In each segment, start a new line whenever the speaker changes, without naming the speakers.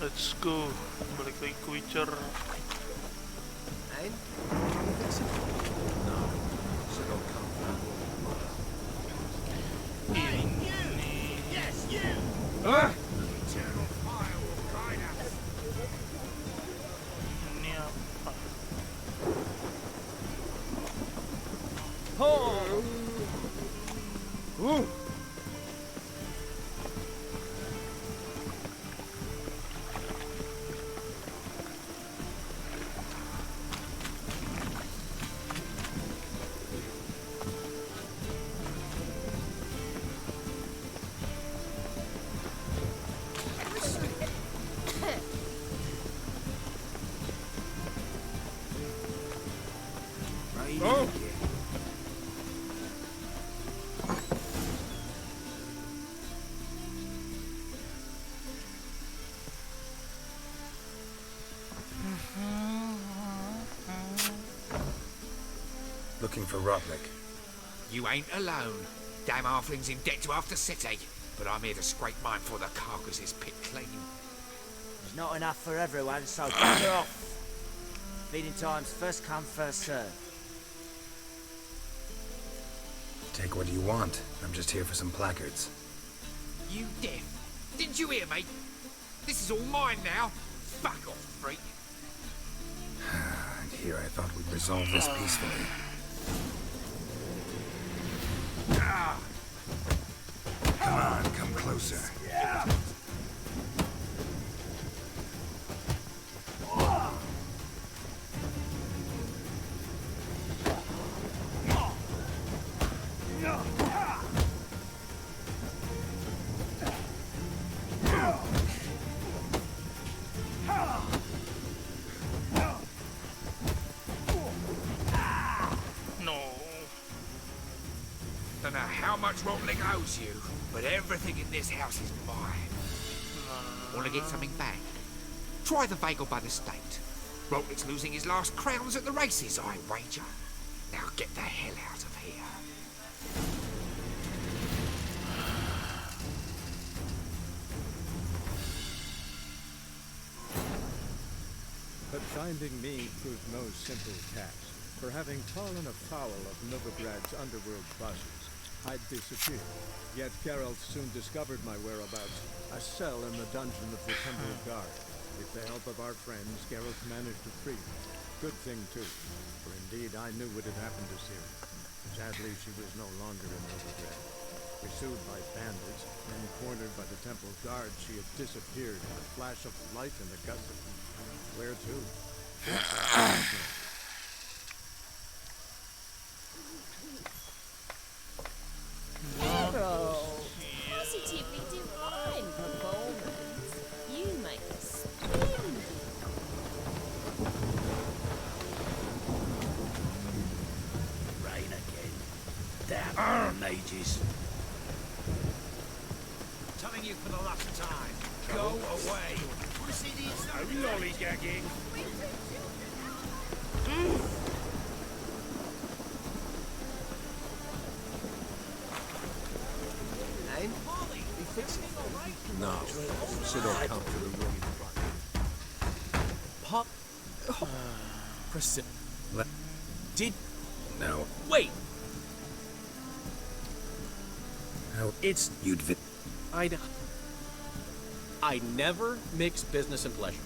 Let's go. Balik lagi ke Witcher.
And? You fix it? No. Should all come from
Ini.
Yes, you! Eternal fire will guide us.
Ini apa?
Right again.
Looking for Rotlick.
You ain't alone. Damn halfling's in debt to half the city. But I'm here to scrape mine for the carcass's pit clean.
There's not enough for everyone, so bugger off. Feeding time's first come, first served.
Take what you want. I'm just here for some placards.
You deaf? Didn't you hear me? This is all mine now. Fuck off, freak.
And here I thought we'd resolve this peacefully. Come on, come closer.
No.
Don't know how much Rotlick owes you, but everything in this house is mine. Want to get something back? Try the Vagelbud estate. Rotlick's losing his last crowns at the races, I wager. Now get the hell out of here.
But finding me proved no simple task. For having fallen afoul of Novigrad's underworld bosses, I'd disappeared. Yet Geralt soon discovered my whereabouts, a cell in the dungeon of the Temple Guard. With the help of our friends, Geralt managed to free me. Good thing, too, for indeed I knew what had happened to Ciri. Sadly, she was no longer in Novigrad. Pursued by bandits, and cornered by the Temple Guard, she had disappeared in a flash of light and a gust of heat. Where to?
Positively divine performance. You make a splendid.
Rain again. Damn mages. Telling you for the last time. Go away. No lollygagging. And? We fix it for you?
No. Should all come to the room.
Pop. Priscilla. Did.
No.
Wait!
How
It's.
you'd
I never mix business and pleasure.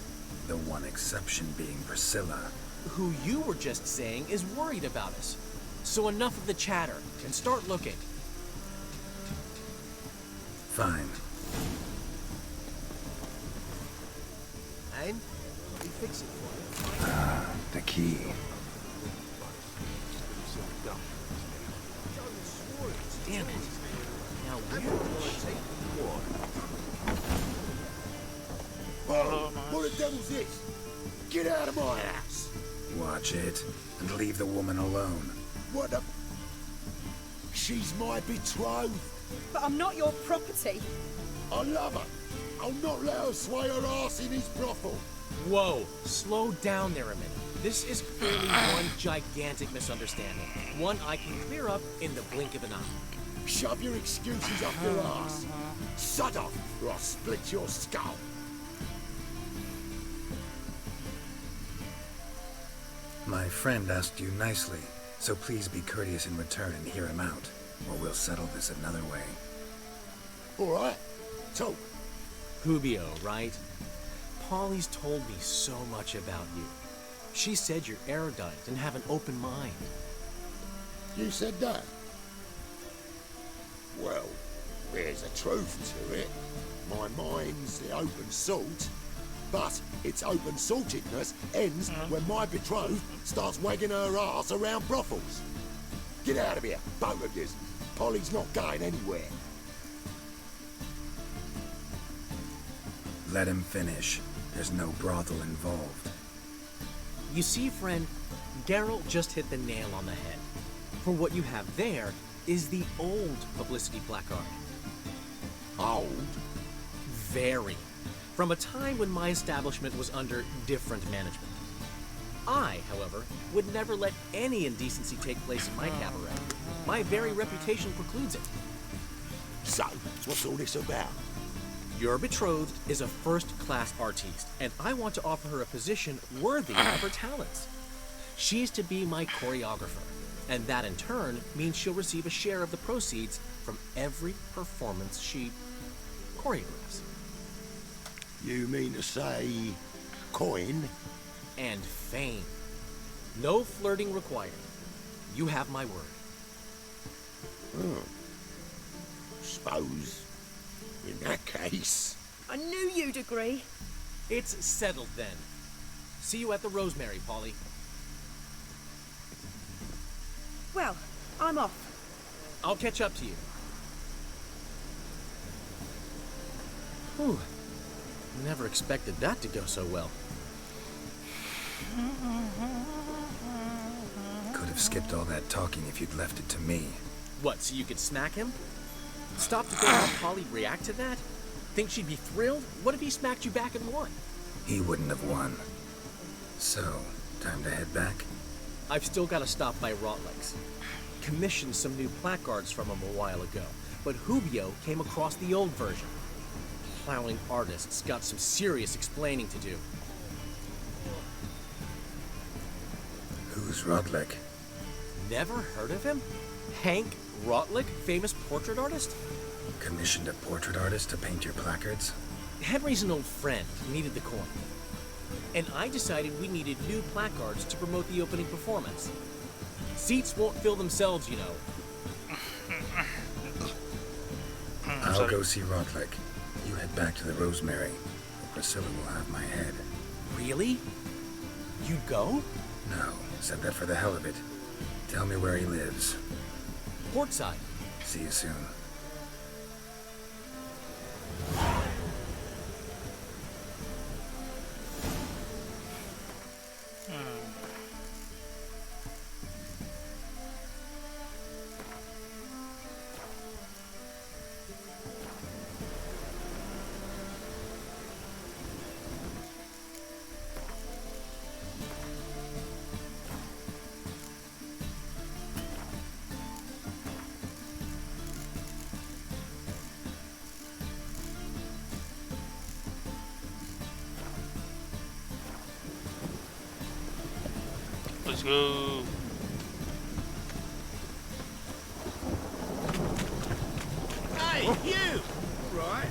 the one exception being Priscilla.
Who you were just saying is worried about us. So enough of the chatter and start looking.
Fine.
And? We fix it for you.
The key.
Damn it. Now where?
Hello, nice.
What the devil's this? Get out of my house!
Watch it, and leave the woman alone.
What the... She's my betrothed.
But I'm not your property.
I love her. I'll not let her sway her ass in his brothel.
Whoa, slow down there a minute. This is clearly one gigantic misunderstanding. One I can clear up in the blink of an eye.
Shove your excuses up your ass. Shut up, or I'll split your skull.
My friend asked you nicely, so please be courteous in return and hear him out, or we'll settle this another way.
All right, talk.
Hubio, right? Polly's told me so much about you. She said you're erudite and have an open mind.
You said that? Well, there's a truth to it. My mind's the open salt, but its open saltedness ends when my betrothed starts wagging her ass around brothels. Get out of here, both of yous. Polly's not going anywhere.
Let him finish. There's no brothel involved.
You see, friend, Geralt just hit the nail on the head. For what you have there is the old publicity placard.
Old?
Very. From a time when my establishment was under different management. I, however, would never let any indecency take place in my cabaret. My very reputation precludes it.
So, what's all this about?
Your betrothed is a first-class artiste, and I want to offer her a position worthy of her talents. She's to be my choreographer, and that in turn means she'll receive a share of the proceeds from every performance she choreographs.
You mean to say... coin?
And fame. No flirting required. You have my word.
Suppose... in that case...
I knew you'd agree.
It's settled then. See you at the Rosemary, Polly.
Well, I'm off.
I'll catch up to you. Whew. Never expected that to go so well.
Could have skipped all that talking if you'd left it to me.
What, so you could smack him? Stop to think how Polly'd react to that? Think she'd be thrilled? What if he smacked you back and won?
He wouldn't have won. So, time to head back?
I've still got to stop by Rotlegs. Commissioned some new placards from him a while ago, but Hubio came across the old version. Plowing artists got some serious explaining to do.
Who's Rodlick?
Never heard of him? Hank Rotlick, famous portrait artist?
Commissioned a portrait artist to paint your placards?
Henry's an old friend, needed the coin. And I decided we needed new placards to promote the opening performance. Seats won't fill themselves, you know.
I'll go see Rodlick. You head back to the Rosemary. Priscilla will have my head.
Really? You'd go?
No, said that for the hell of it. Tell me where he lives.
Portside.
See you soon.
Let's go.
Hey, you! Right.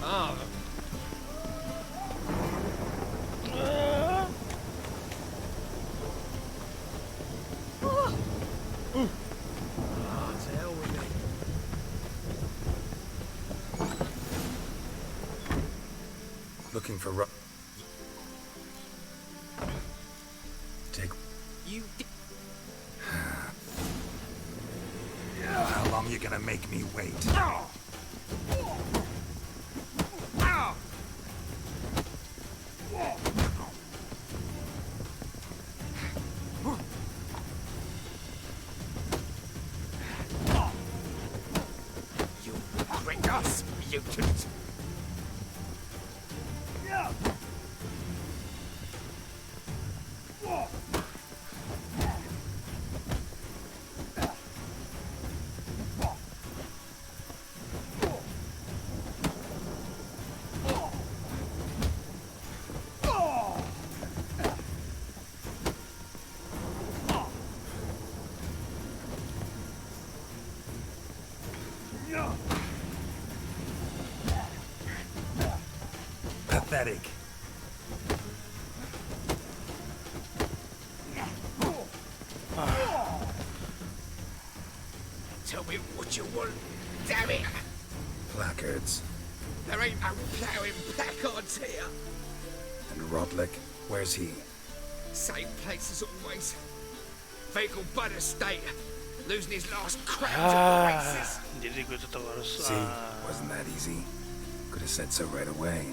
Oh!
looking for Take...
You
How long you gonna make me wait?
You regret us, mutant!
Pathetic.
Tell me what you want, damn it!
Placards.
There ain't no ploughing placards here.
And Rodlick, where's he?
Same place as always. Vehicle Bud Estate. Losing his last crowns at the races.
Jadi gue tetap harus
See, wasn't that easy? Could have said so right away.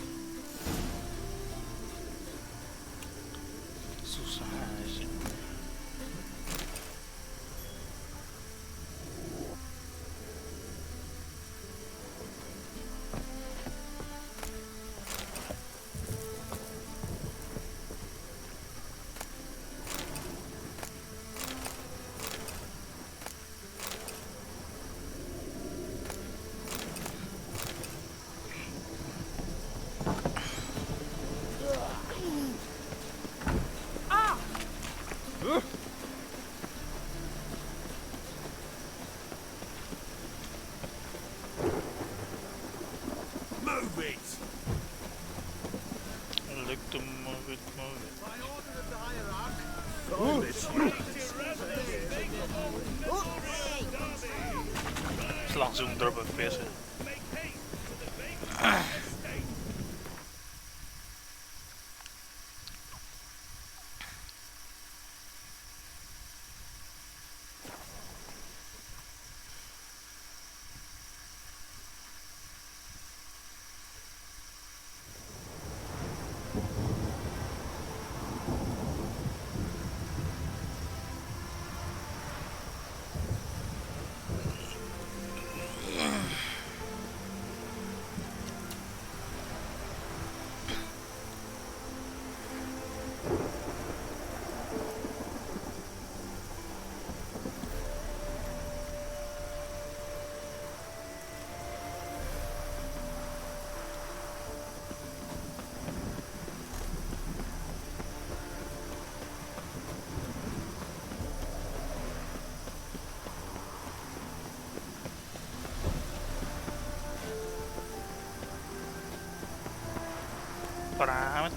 susah aja.
Move it!
I like to move it, move it. Is langsung drop FPS ya. Parah amat.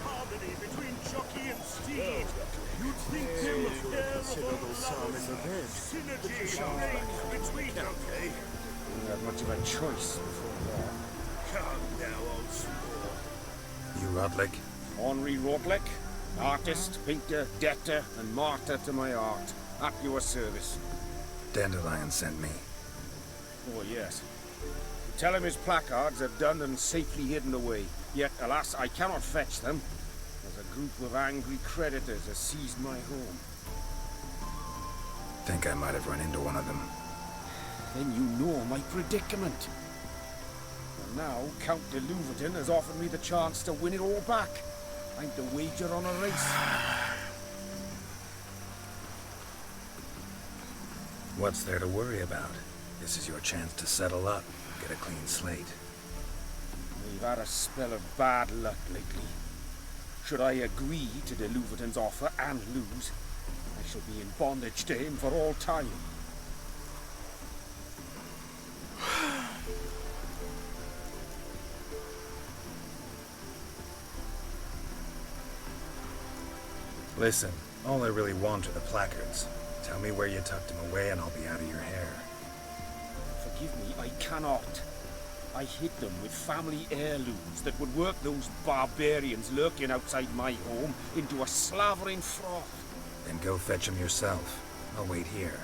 Harmony between jockey and steed. You'd think there was considerable psalm in the bed. Synergy reigns between them. Okay.
Didn't have much of a choice before that.
Come now, old sport.
You Rodlick?
Henri Rodlick, artist, painter, debtor, and martyr to my art. At your service.
Dandelion sent me.
Oh, yes. Tell him his placards are done and safely hidden away. Yet, alas, I cannot fetch them, as a group of angry creditors has seized my home.
Think I might have run into one of them.
Then you know my predicament. And now, Count de Louverton has offered me the chance to win it all back. I'm to wager on a race.
What's there to worry about? This is your chance to settle up, get a clean slate.
We've had a spell of bad luck lately. Should I agree to de Louverton's offer and lose, I shall be in bondage to him for all time.
Listen, all I really want are the placards. Tell me where you tucked them away and I'll be out of your hair.
forgive me, I cannot. I hid them with family heirlooms that would work those barbarians lurking outside my home into a slavering froth.
Then go fetch him yourself. I'll wait here.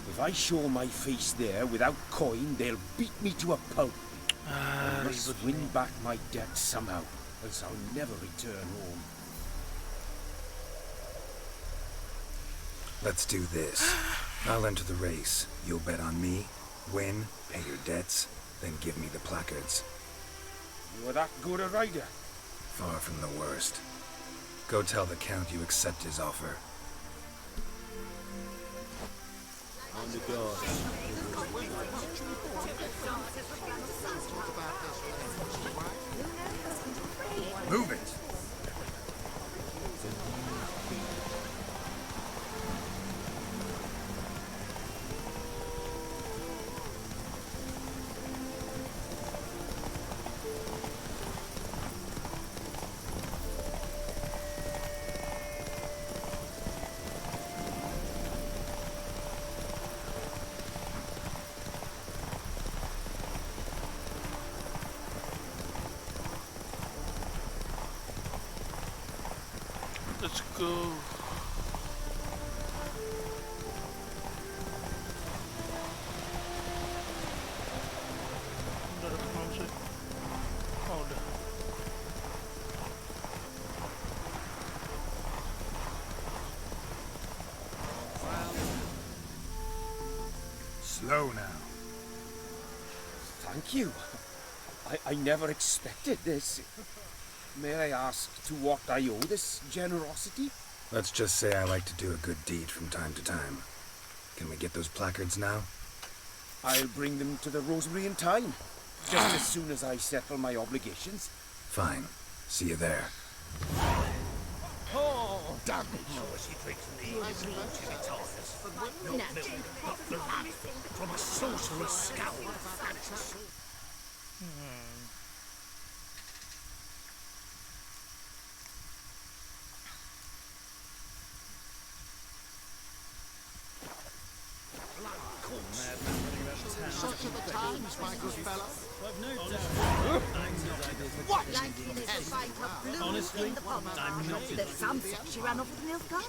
If I show my face there without coin, they'll beat me to a pulp. I must win back my debt somehow, else I'll never return home.
Let's do this. I'll enter the race. You'll bet on me, win, pay your debts, then give me the placards.
You're that good a rider?
Far from the worst. Go tell the Count you accept his offer.
On the guard.
Move it!
Let's go. Daar heb ik hem zitten. Oh, daar.
Slow now.
Thank you. I never expected this. May I ask to what I owe this generosity?
Let's just say I like to do a good deed from time to time. Can we get those placards now?
I'll bring them to the Rosemary in time, just as soon as I settle my obligations.
Fine. See you there.
Oh, damn it!
From a sorcerer's scowl.
Such are the times, my good fellow.
What like in this fight of blue
Honestly,
in the pond?
I'm not
There's some say she ran off with Nilfgaard.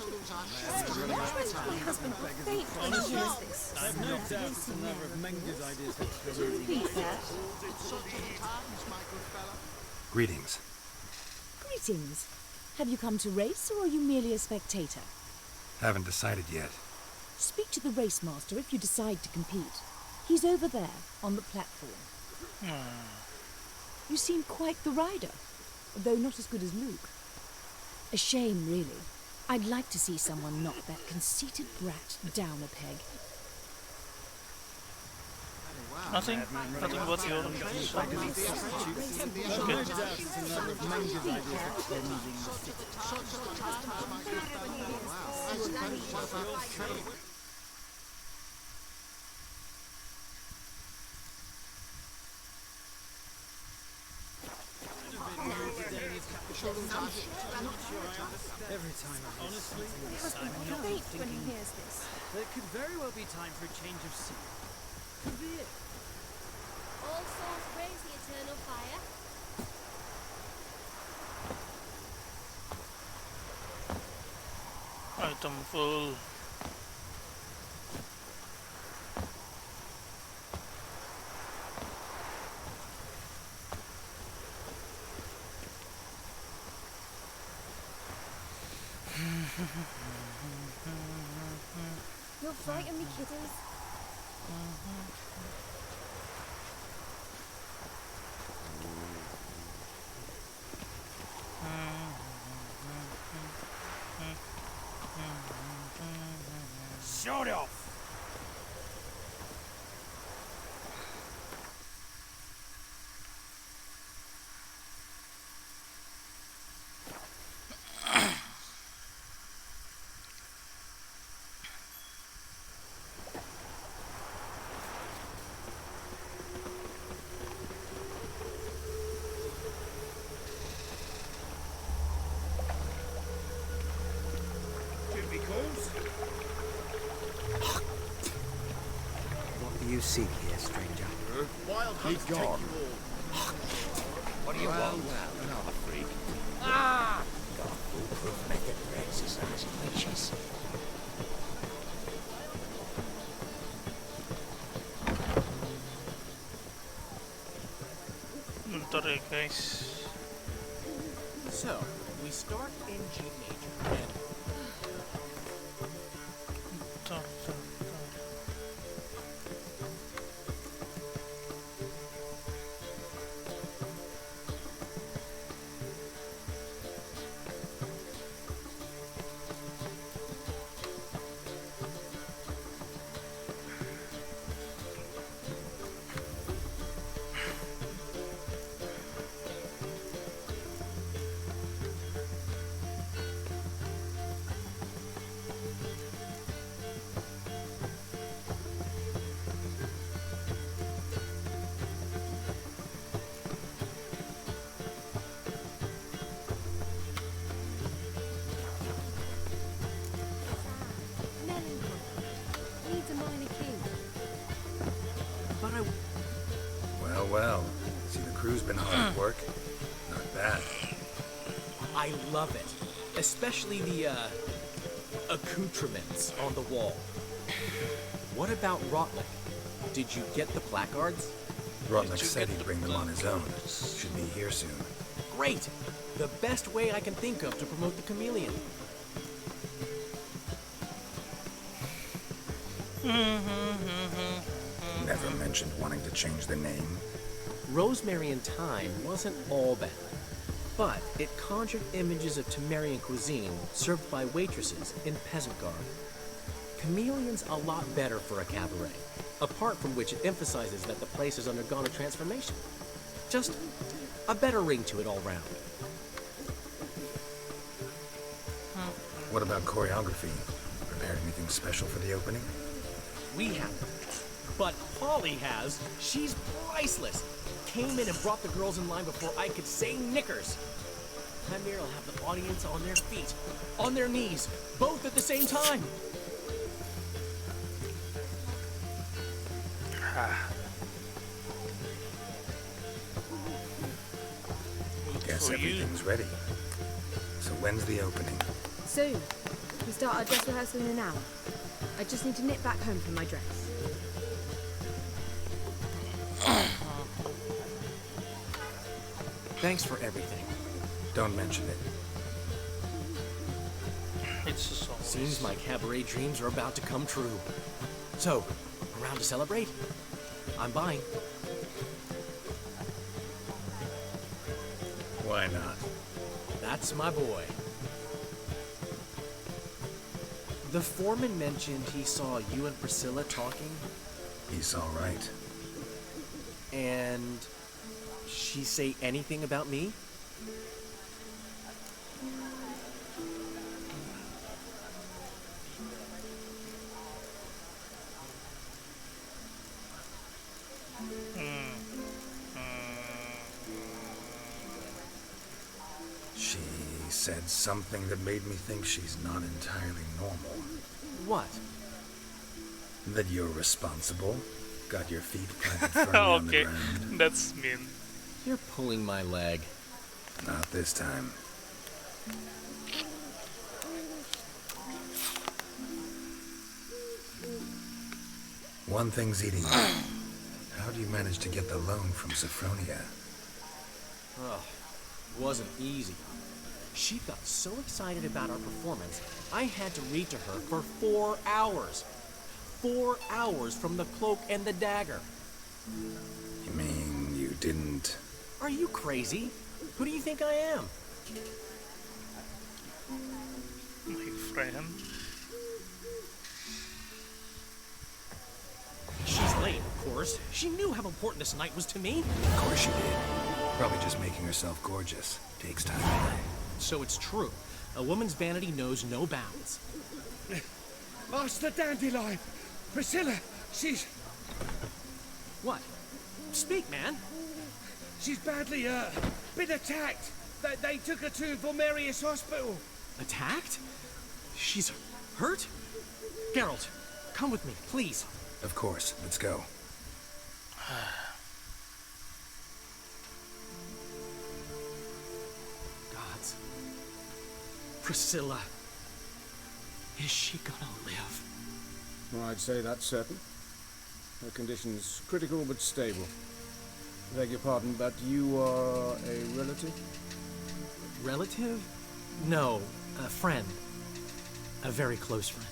My husband will faint when he hears this.
I have no doubt it's another of Menge's ideas that
Greetings.
Greetings. Have you come to race, or are you merely a spectator?
Haven't decided yet.
Speak to the race master if you decide to compete. He's over there, on the platform. You seem quite the rider, though not as good as Luke. A shame, really. I'd like to see someone knock that conceited brat down a peg.
Nothing what the other
every time I honestly,
My husband will faint when he hears this.
there could very well be time for a change of scene. Could be it.
All souls praise the eternal fire.
item full.
You'll frighten me, kiddies.
Shut off!
do you seek here, stranger?
Wild He's gone.
What do you want?
Another freak.
Ah!
Got a foolproof method for exercising witches.
Sorry, guys.
So, we start in G major, and
Dun, dun, dun.
Melancholy. Needs a minor key.
but I
Well, well. See, the crew's been hard at work. Not bad.
I love it, especially the accoutrements on the wall. What about Rotlick? Did you get the placards?
Rotlick said he'd bring them on his own. Should be here soon.
Great! The best way I can think of to promote the chameleon.
Never mentioned wanting to change the name.
Rosemary in Time wasn't all bad, but it conjured images of Temerian cuisine served by waitresses in peasant garb. Chameleon's a lot better for a cabaret, apart from which it emphasizes that the place has undergone a transformation. Just a better ring to it all round.
What about choreography? Prepared anything special for the opening?
We haven't. But Polly has. She's priceless. Came in and brought the girls in line before I could say knickers. Chimera will have the audience on their feet, on their knees, both at the same time.
Guess
For you.
everything's ready. So when's the opening?
Soon. We start our dress rehearsal in an hour. I just need to nip back home for my dress.
Thanks for everything.
Don't mention it.
It's just always.
Seems my cabaret dreams are about to come true. So, around to celebrate? I'm buying.
Why not?
That's my boy. The foreman mentioned he saw you and Priscilla talking,
He's all right.
and she say anything about me?
She said something that made me think she's not entirely normal.
What?
That you're responsible. Got your feet planted firmly on the
Okay,
ground.
that's mean.
You're pulling my leg.
Not this time. One thing's eating me. How do you manage to get the loan from Sophronia?
Oh, wasn't easy. She got so excited about our performance, I had to read to her for 4 hours. 4 hours from the Cloak and the Dagger.
You mean you didn't...
Are you crazy? Who do you think I am?
My friend.
She's late, of course. She knew how important this night was to me.
Of course she did. Probably just making herself gorgeous. Takes time to learn.
So it's true. A woman's vanity knows no bounds.
Master Dandelion! Priscilla, she's...
What? Speak, man.
She's badly, been attacked. They took her to Vulmerius Hospital.
Attacked? She's hurt? Geralt, come with me, please.
Of course, let's go.
Gods. Priscilla. Is she gonna live?
Well, I'd say that's certain. Her condition's critical but stable. Beg your pardon, but you are a relative?
Relative? No, a friend. A very close friend.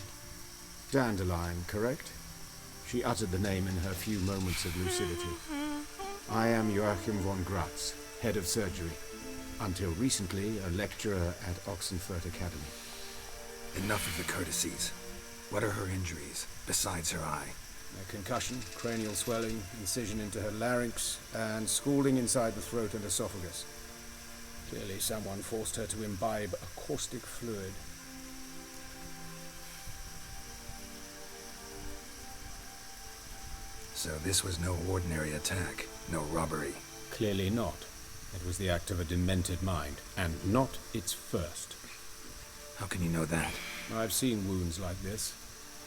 Dandelion, correct? She uttered the name in her few moments of lucidity. I am Joachim von Gratz, head of surgery. Until recently, a lecturer at Oxenfurt Academy.
Enough of the courtesies. What are her injuries, besides her eye?
A concussion, cranial swelling, incision into her larynx, and scalding inside the throat and esophagus. Clearly someone forced her to imbibe a caustic fluid.
So this was no ordinary attack, no robbery.
Clearly not. It was the act of a demented mind, and not its first.
How can you know that?
I've seen wounds like this.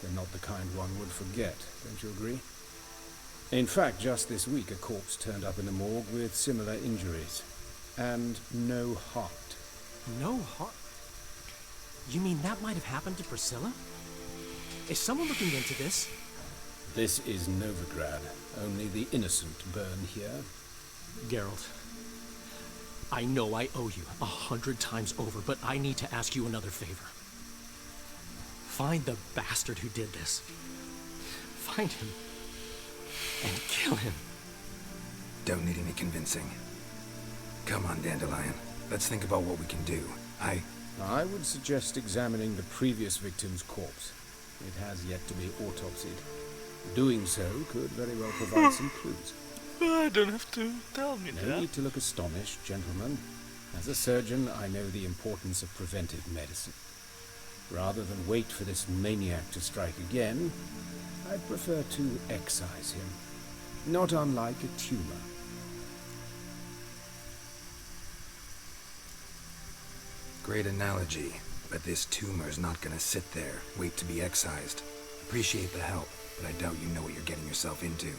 They're not the kind one would forget, don't you agree? In fact, just this week a corpse turned up in the morgue with similar injuries. And no heart.
No heart? You mean that might have happened to Priscilla? Is someone looking into this?
This is Novigrad. Only the innocent burn here.
Geralt, I know I owe you 100 times over, but I need to ask you another favor. Find the bastard who did this. Find him. And kill him.
Don't need any convincing. Come on, Dandelion. Let's think about what we can do.
I would suggest examining the previous victim's corpse. It has yet to be autopsied. Doing so could very well provide some clues.
I don't have to tell me
No need to look astonished, gentlemen. As a surgeon, I know the importance of preventive medicine. Rather than wait for this maniac to strike again, I'd prefer to excise him. Not unlike a tumor.
Great analogy, but this tumor's not gonna sit there, wait to be excised. Appreciate the help, but I doubt you know what you're getting yourself into.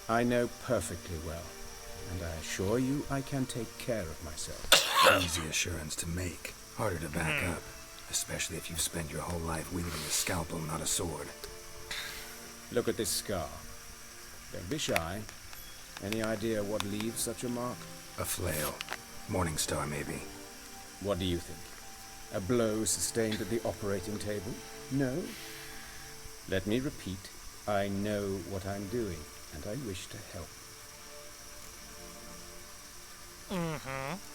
I know perfectly well, and I assure you I can take care of myself.
Easy assurance to make, harder to back up, especially if you've spent your whole life wielding a scalpel, not a sword.
Look at this scar. Don't be shy. Any idea what leaves such a mark?
A flail. Morningstar, maybe.
What do you think? A blow sustained at the operating table? No? Let me repeat. I know what I'm doing, and I wish to help.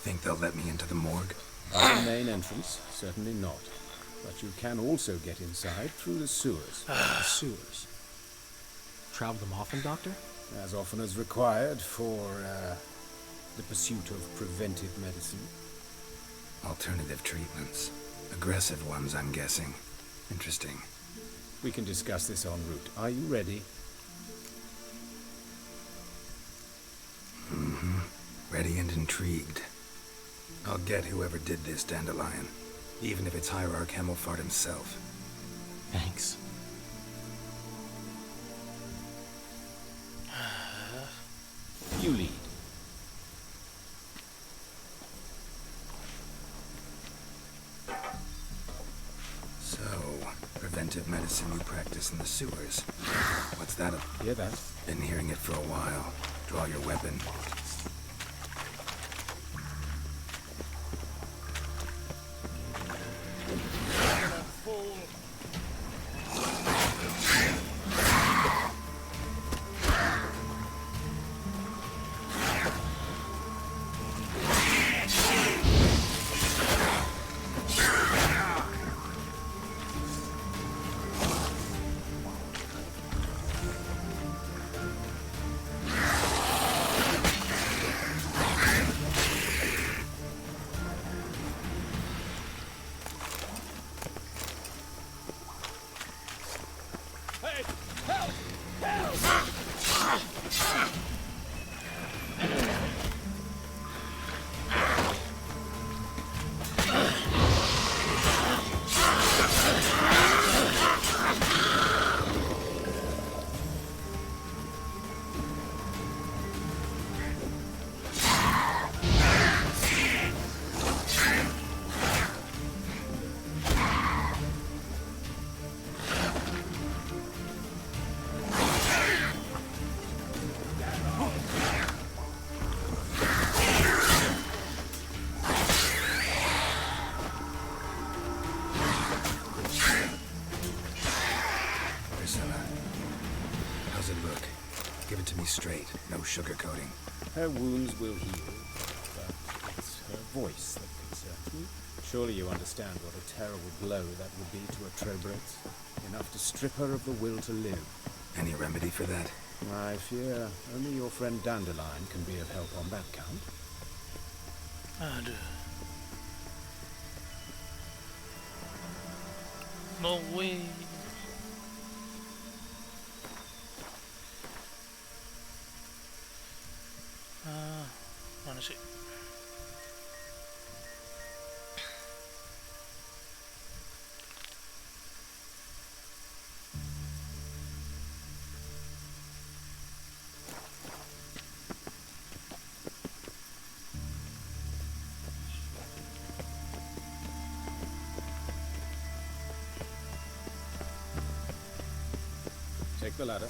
Think they'll let me into the morgue?
By the main entrance, certainly not. But you can also get inside through the sewers.
The sewers? Travel them often, Doctor?
As often as required for, the pursuit of preventive medicine.
Alternative treatments. Aggressive ones, I'm guessing. Interesting.
We can discuss this en route. Are you ready?
Ready and intrigued. I'll get whoever did this, Dandelion. Even if it's Hierarch Hemelfart himself.
Thanks.
You lead.
So, preventive medicine you practice in the sewers. What's that?
Hear that?
Been hearing it for a while. Draw your weapon. Give it to me straight, no sugarcoating.
Her wounds will heal, but it's her voice that concerns me. Surely you understand what a terrible blow that would be to a Trobrex. Enough to strip her of the will to live.
Any remedy for that?
I fear only your friend Dandelion can be of help on that count.
Aduh. No way. Mana sih?
Take the ladder.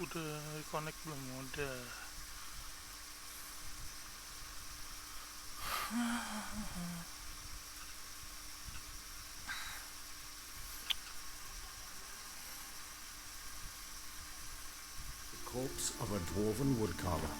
Udah connect belum? Udah.
corpse of a dwarven woodcarver.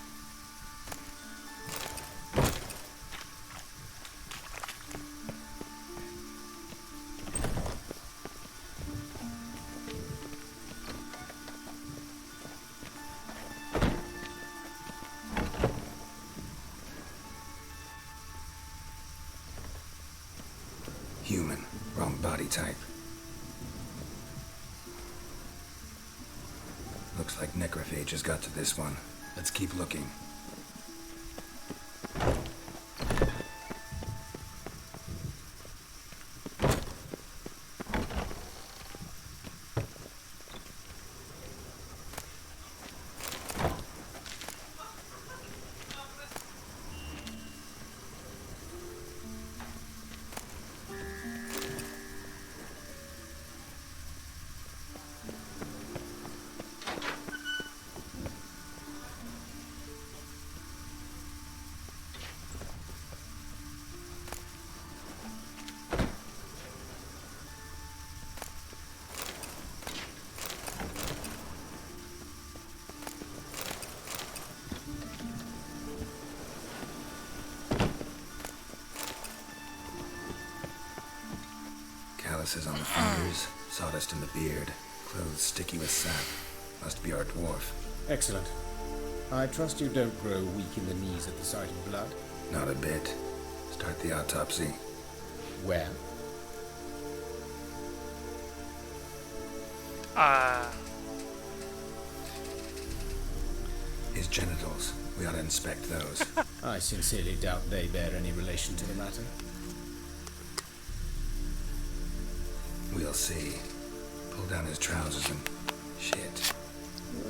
Human. Wrong body type. Looks like necrophages got to this one. Let's keep looking. Calluses on the fingers, sawdust in the beard, clothes sticky with sap. Must be our dwarf.
Excellent. I trust you don't grow weak in the knees at the sight of blood.
Not a bit. Start the autopsy.
Where?
His genitals. We ought to inspect those.
I sincerely doubt they bear any relation to the matter.
We'll see. Pull down his trousers and... shit.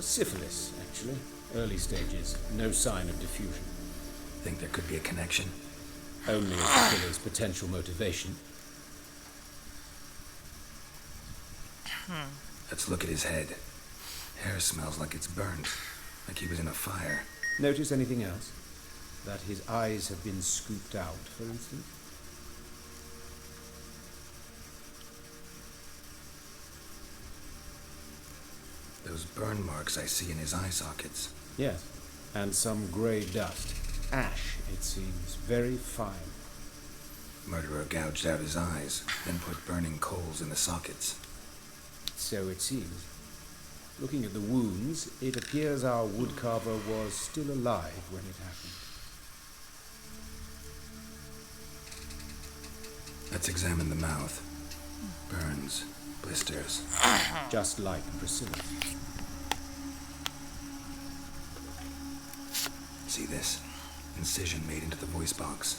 Syphilis, actually. Early stages. No sign of diffusion.
Think there could be a connection?
Only as the killer's potential motivation.
Let's look at his head. Hair smells like it's burnt. Like he was in a fire.
Notice anything else? That his eyes have been scooped out, for instance?
Those burn marks I see in his eye sockets.
Yes, and some grey dust. Ash, it seems. Very fine.
Murderer gouged out his eyes, then put burning coals in the sockets.
So it seems. Looking at the wounds, it appears our woodcarver was still alive when it happened.
Let's examine the mouth. Burns, blisters.
Just like Priscilla.
See this? Incision made into the voice box.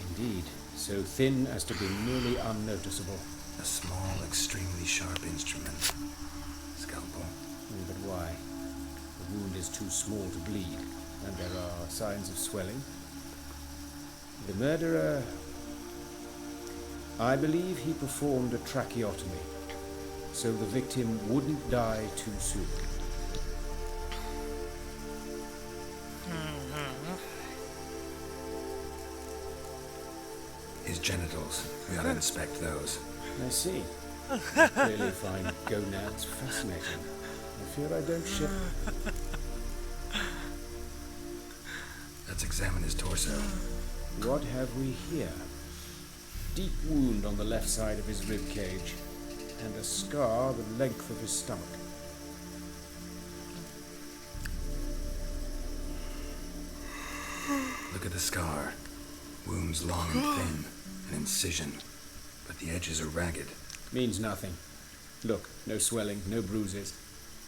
Indeed, so thin as to be nearly unnoticeable.
A small, extremely sharp instrument. Scalpel.
But why? The wound is too small to bleed, and there are signs of swelling. The murderer... I believe he performed a tracheotomy, so the victim wouldn't die too soon.
His genitals. We ought to inspect those.
I see. I clearly find gonads fascinating. I fear I don't ship.
Let's examine his torso.
What have we here? Deep wound on the left side of his rib cage, and a scar the length of his stomach.
Look at the scar. Wounds long and thin, an incision, but the edges are ragged.
Means nothing. Look, no swelling, no bruises.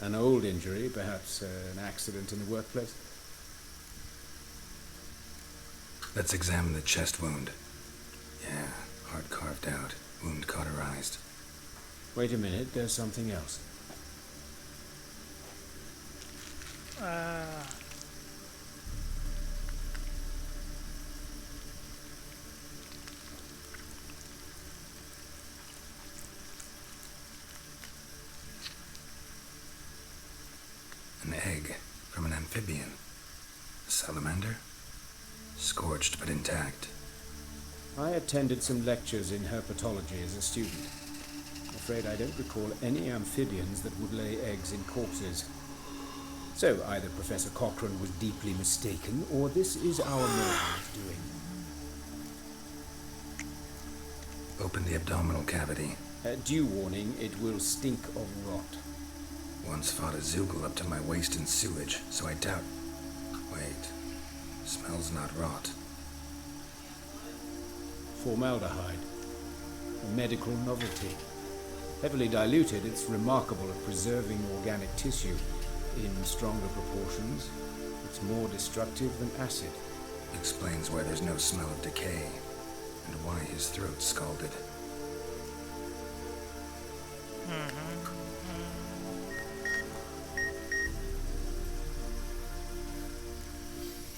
An old injury, perhaps an accident in the workplace.
Let's examine the chest wound. Yeah, heart carved out, wound cauterized.
Wait a minute, there's something else.
An egg from an amphibian. A salamander? Scorched but intact.
I attended some lectures in herpetology as a student. I'm afraid I don't recall any amphibians that would lay eggs in corpses. So either Professor Cochrane was deeply mistaken, or this is our Merlin's doing.
Open the abdominal cavity.
Due warning, it will stink of rot.
Once fought a Zoogle up to my waist in sewage, so I doubt... Wait. Smells not rot.
Formaldehyde. A medical novelty. Heavily diluted, it's remarkable at preserving organic tissue. In stronger proportions, it's more destructive than acid.
Explains why there's no smell of decay, and why his throat's scalded.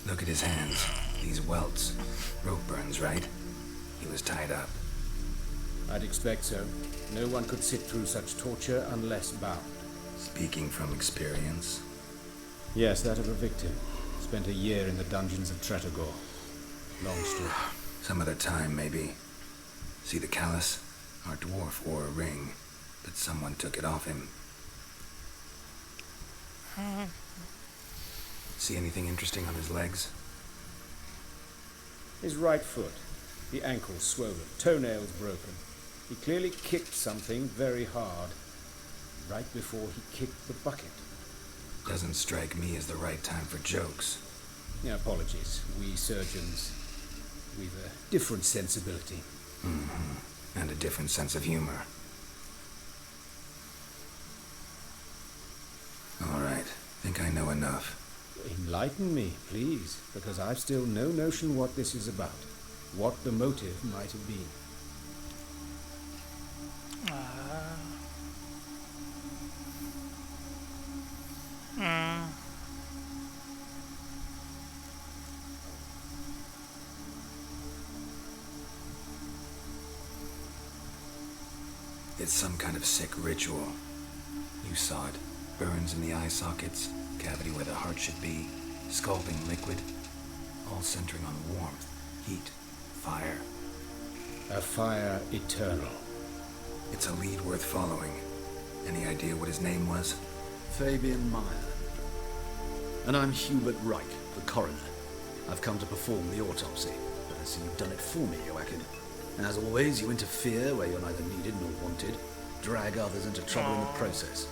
Look at his hands. These welts. Rope burns, right? He was tied up.
I'd expect so. No one could sit through such torture unless bound.
Speaking from experience?
Yes, that of a victim. Spent a year in the dungeons of Tretogor. Long story.
Some other time, maybe. See the callus? Our dwarf wore a ring, but someone took it off him. See anything interesting on his legs?
His right foot. The ankle swollen, toenails broken. He clearly kicked something very hard, right before he kicked the bucket.
Doesn't strike me as the right time for jokes.
Yeah, apologies. We surgeons, we've a different sensibility.
Mm-hmm. And a different sense of humor. All right. Think I know enough.
Enlighten me, please, because I've still no notion what this is about. What the motive might have been.
It's some kind of sick ritual. You saw it. Burns in the eye sockets, cavity where the heart should be, scalding liquid, all centering on warmth, heat, fire.
A fire eternal.
It's a lead worth following. Any idea what his name was?
Fabian Meyer. And I'm Hubert Wright, the coroner. I've come to perform the autopsy, but I see you've done it for me, Joachim. As always, you interfere where you're neither needed nor wanted, drag others into trouble in the process.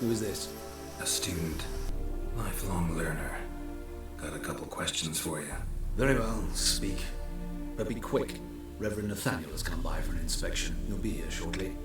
Who is this?
A student. Lifelong learner. Got a couple questions for you.
Very well, speak. But be quick. Reverend Nathaniel has come by for an inspection. He'll be here shortly.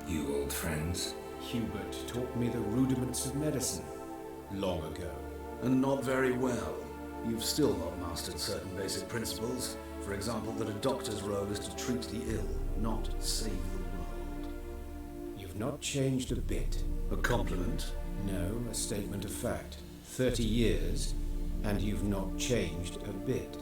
You old friends?
Hubert taught me the rudiments of medicine long ago.
And not very well. You've still not mastered certain basic principles. For example, that a doctor's role is to treat the ill, not save the world.
You've not changed a bit.
A compliment?
No, a statement of fact. 30 years, and you've not changed a bit.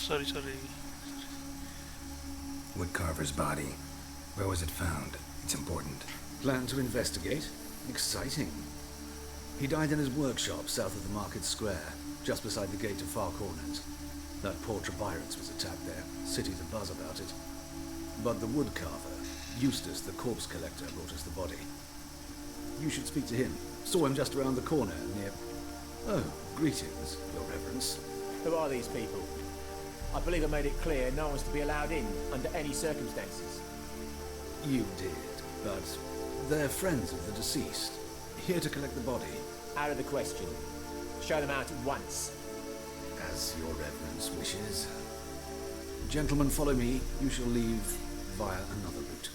Sorry.
Woodcarver's body. Where was it found? It's important.
Plan to investigate? Exciting. He died in his workshop south of the Market Square, just beside the gate to Far Corners. That poor Trebyran's was attacked there. City's abuzz about it. But the woodcarver, Eustace the corpse collector, brought us the body. You should speak to him. Saw him just around the corner near... Oh, greetings, Your Reverence.
Who are these people? I believe I made it clear no one's to be allowed in under any circumstances.
You did, but they're friends of the deceased. Here to collect the body.
Out of the question. Show them out at once.
As Your Reverence wishes. Gentlemen, follow me. You shall leave via another route.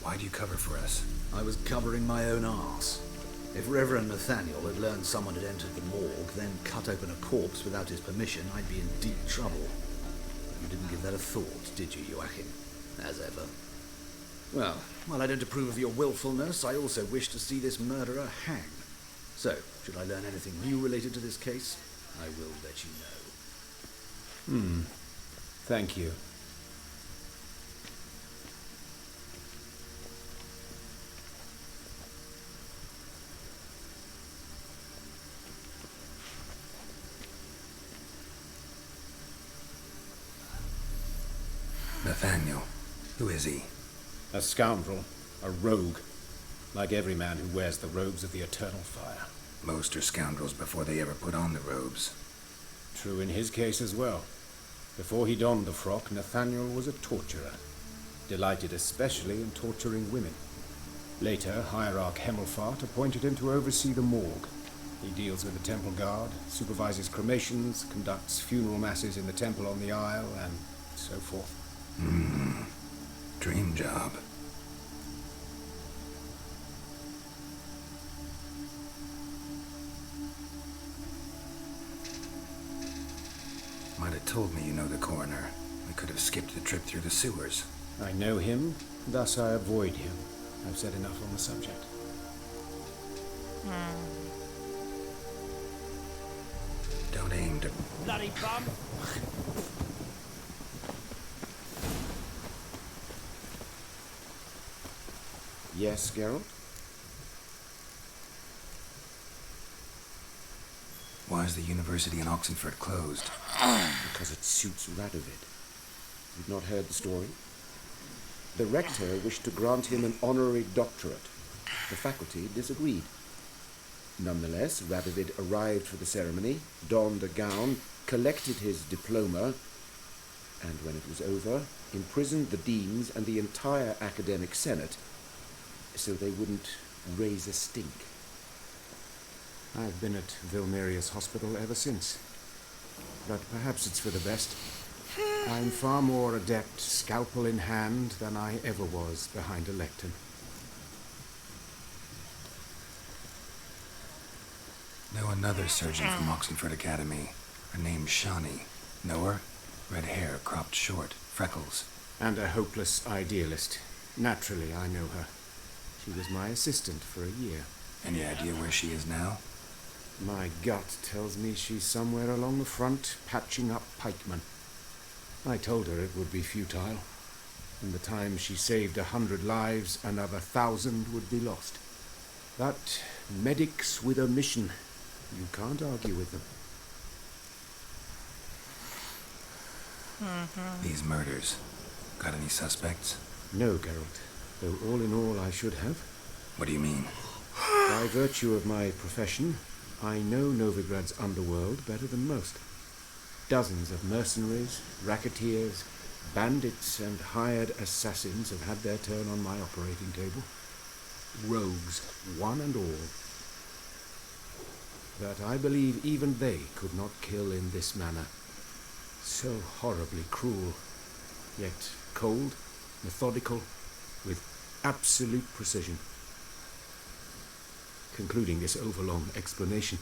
Why do you cover for us?
I was covering my own arse. If Reverend Nathaniel had learned someone had entered the morgue, then cut open a corpse without his permission, I'd be in deep trouble. You didn't give that a thought, did you, Joachim? As ever. Well, while I don't approve of your willfulness, I also wish to see this murderer hang. So, should I learn anything new related to this case, I will let you know.
Thank you.
Nathaniel. Who is he?
A scoundrel. A rogue. Like every man who wears the robes of the Eternal Fire.
Most are scoundrels before they ever put on the robes.
True in his case as well. Before he donned the frock, Nathaniel was a torturer. Delighted especially in torturing women. Later, Hierarch Hemmelfart appointed him to oversee the morgue. He deals with the temple guard, supervises cremations, conducts funeral masses in the temple on the Isle, and so forth.
Dream job. Might have told me you know the coroner. We could have skipped the trip through the sewers.
I know him, thus I avoid him. I've said enough on the subject.
Don't aim to...
Bloody bum!
Yes, Geralt?
Why is the university in Oxenford closed?
Because it suits Radovid. You've not heard the story? The rector wished to grant him an honorary doctorate. The faculty disagreed. Nonetheless, Radovid arrived for the ceremony, donned a gown, collected his diploma, and when it was over, imprisoned the deans and the entire academic senate so they wouldn't raise a stink.
I've been at Vilmerius Hospital ever since. But perhaps it's for the best. I'm far more adept, scalpel in hand, than I ever was behind a lectern.
Know another surgeon from Oxenford Academy. Her name's Shani. Know her? Red hair, cropped short, freckles.
And a hopeless idealist. Naturally, I know her. She was my assistant for a year.
Any idea where she is now?
My gut tells me she's somewhere along the front, patching up pikemen. I told her it would be futile. In the time she saved 100 lives, another 1,000 would be lost. But medics with a mission. You can't argue with them.
These murders. Got any suspects?
No, Geralt. Though all in all I should have.
What do you mean?
By virtue of my profession, I know Novigrad's underworld better than most. Dozens of mercenaries, racketeers, bandits and hired assassins have had their turn on my operating table. Rogues, one and all. But I believe even they could not kill in this manner. So horribly cruel, yet cold, methodical, with absolute precision. Concluding this overlong explanation,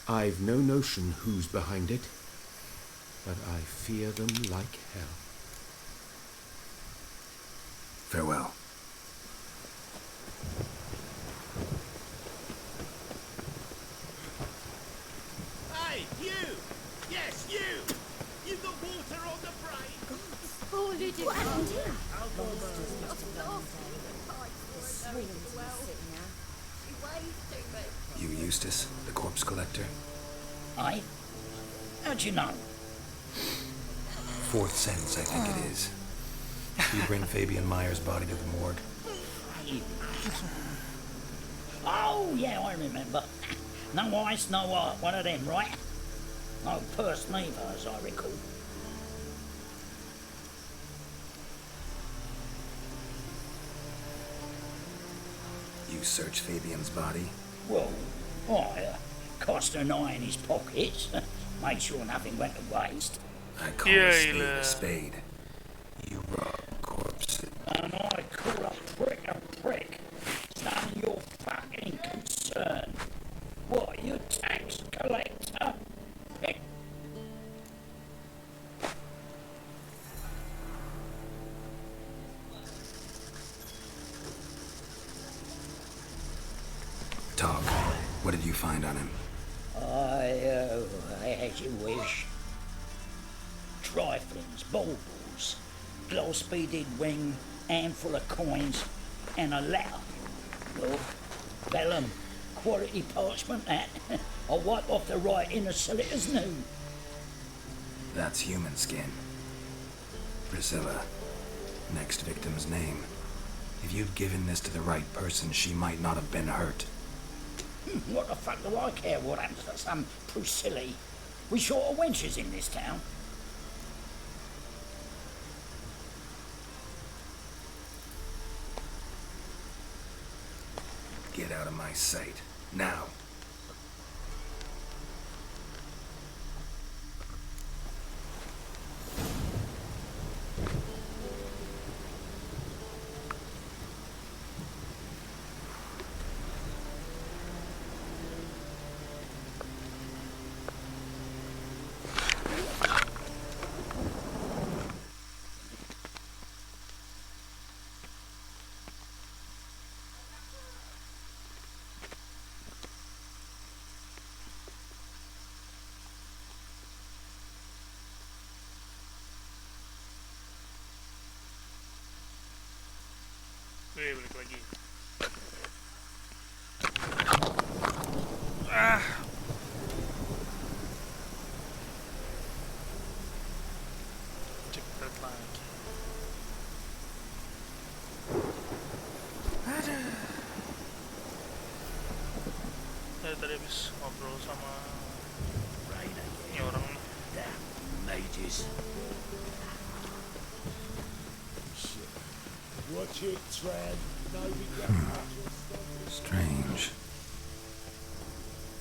I've no notion who's behind it, but I fear them like hell.
Farewell.
Poor little
What happened here?
Monsters must have gone insane. The swingers were sitting now. She waves to me.
You Eustace, the corpse collector?
Aye? How'd you know?
Fourth sense, I think it is. You bring Fabian Meyer's body to the morgue.
Oh, yeah, I remember. No ice, no art, one of them, right? No purse neither, as I recall.
You search Fabian's body?
Well, I cast an eye in his pockets, made sure nothing went to waste.
I call a spade a spade. You rob corpses.
And I call a prick a prick. It's none of your fucking concern. What, you tax collector?
Talk. What did you find on him?
As you wish. Triflings, baubles, gloss-beaded ring, handful of coins, and a letter. Well, vellum, quality parchment that. I'll wipe off the writing as sell it as new.
That's human skin. Priscilla. Next victim's name. If you'd given this to the right person, she might not have been hurt.
What the fuck do I care what happens to some Priscilla? We short of wenches in this town.
Get out of my sight. Now.
Wih, balik lagi. Ah. Cepet lagi. Aduh. Saya tadi habis ngobrol sama ini orang nih.
Mages.
Watch it, Tran. No, we
Strange.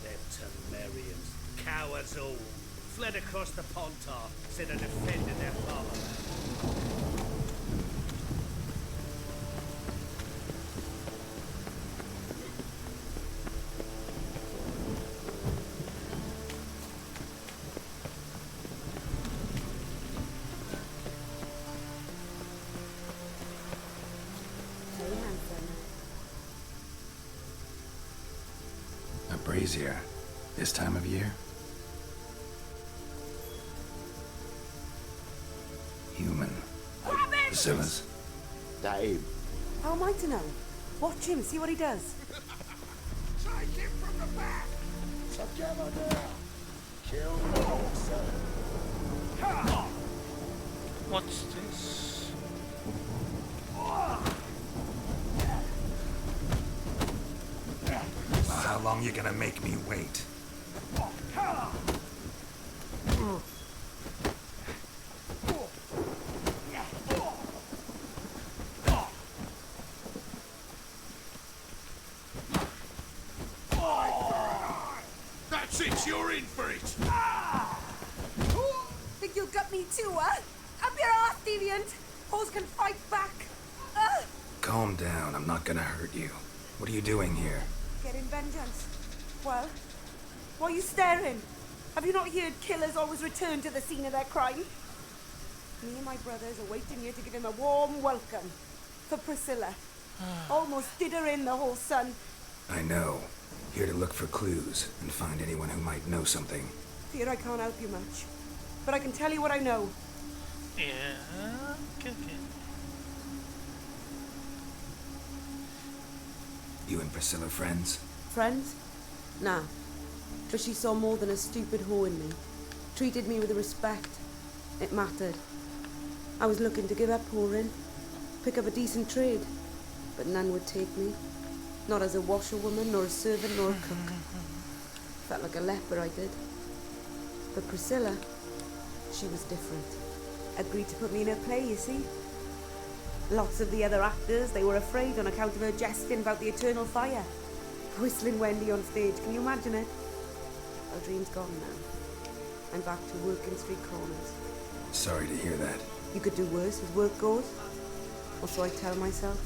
They're Temerians. Cowards all. Fled across the Pontar instead of defending their father.
A brazier. This time of year? Human. Priscilla's.
That him.
How am I to know? Watch him, see what he does.
Take him from the back! Together now! Kill the monster!
What's this?
How long you gonna make me wait?
That's it, you're in for it!
Think you'll gut me too, huh? Up your ass, deviant! Hoes can fight back!
Calm down, I'm not gonna hurt you. What are you doing here?
Getting vengeance. Well, why are you staring? Have you not heard killers always return to the scene of their crime? Me and my brothers are waiting here to give him a warm welcome. For Priscilla. Almost did her in, the whole son.
I know. Here to look for clues and find anyone who might know something.
Fear I can't help you much. But I can tell you what I know.
Yeah, okay.
You and Priscilla friends?
Friends? Nah. But she saw more than a stupid whore in me. Treated me with respect. It mattered. I was looking to give up whoring, pick up a decent trade, but none would take me. Not as a washerwoman, nor a servant, nor a cook. Felt like a leper, I did. But Priscilla, she was different. Agreed to put me in her play, you see. Lots of the other actors, they were afraid on account of her jesting about the eternal fire. Whistling Wendy on stage, can you imagine it? Our dream's gone now. I'm back to working street corners.
Sorry to hear that.
You could do worse as work goes. Or so I tell myself.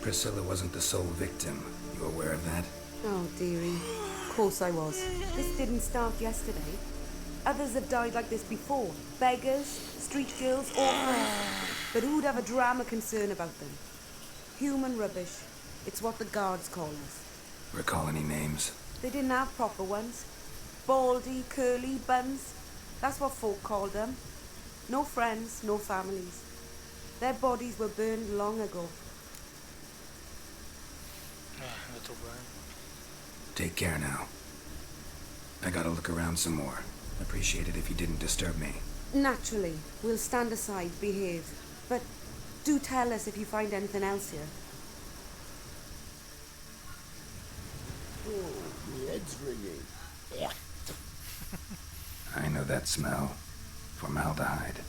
Priscilla wasn't the sole victim. You aware of that?
Oh, dearie. Of course I was. This didn't start yesterday. Others have died like this before. Beggars, street girls, orphans. But who'd have a drama concern about them? Human rubbish. It's what the guards call us.
Recall any names?
They didn't have proper ones. Baldy, curly, buns. That's what folk called them. No friends, no families. Their bodies were burned long ago.
That's alright.
Take care now. I gotta look around some more. Appreciate it if you didn't disturb me.
Naturally, we'll stand aside, behave. But do tell us if you find anything else here.
Oh, my head's ringing. Yeah.
I know that smell. Formaldehyde.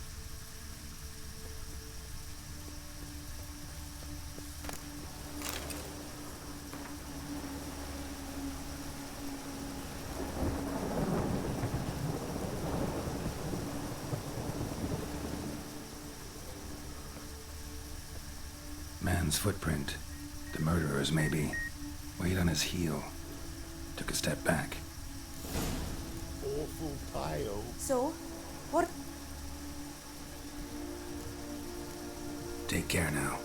Man's footprint. The murderer's, maybe. Weight on his heel. Took a step back.
Awful pale.
So, what?
Take care now.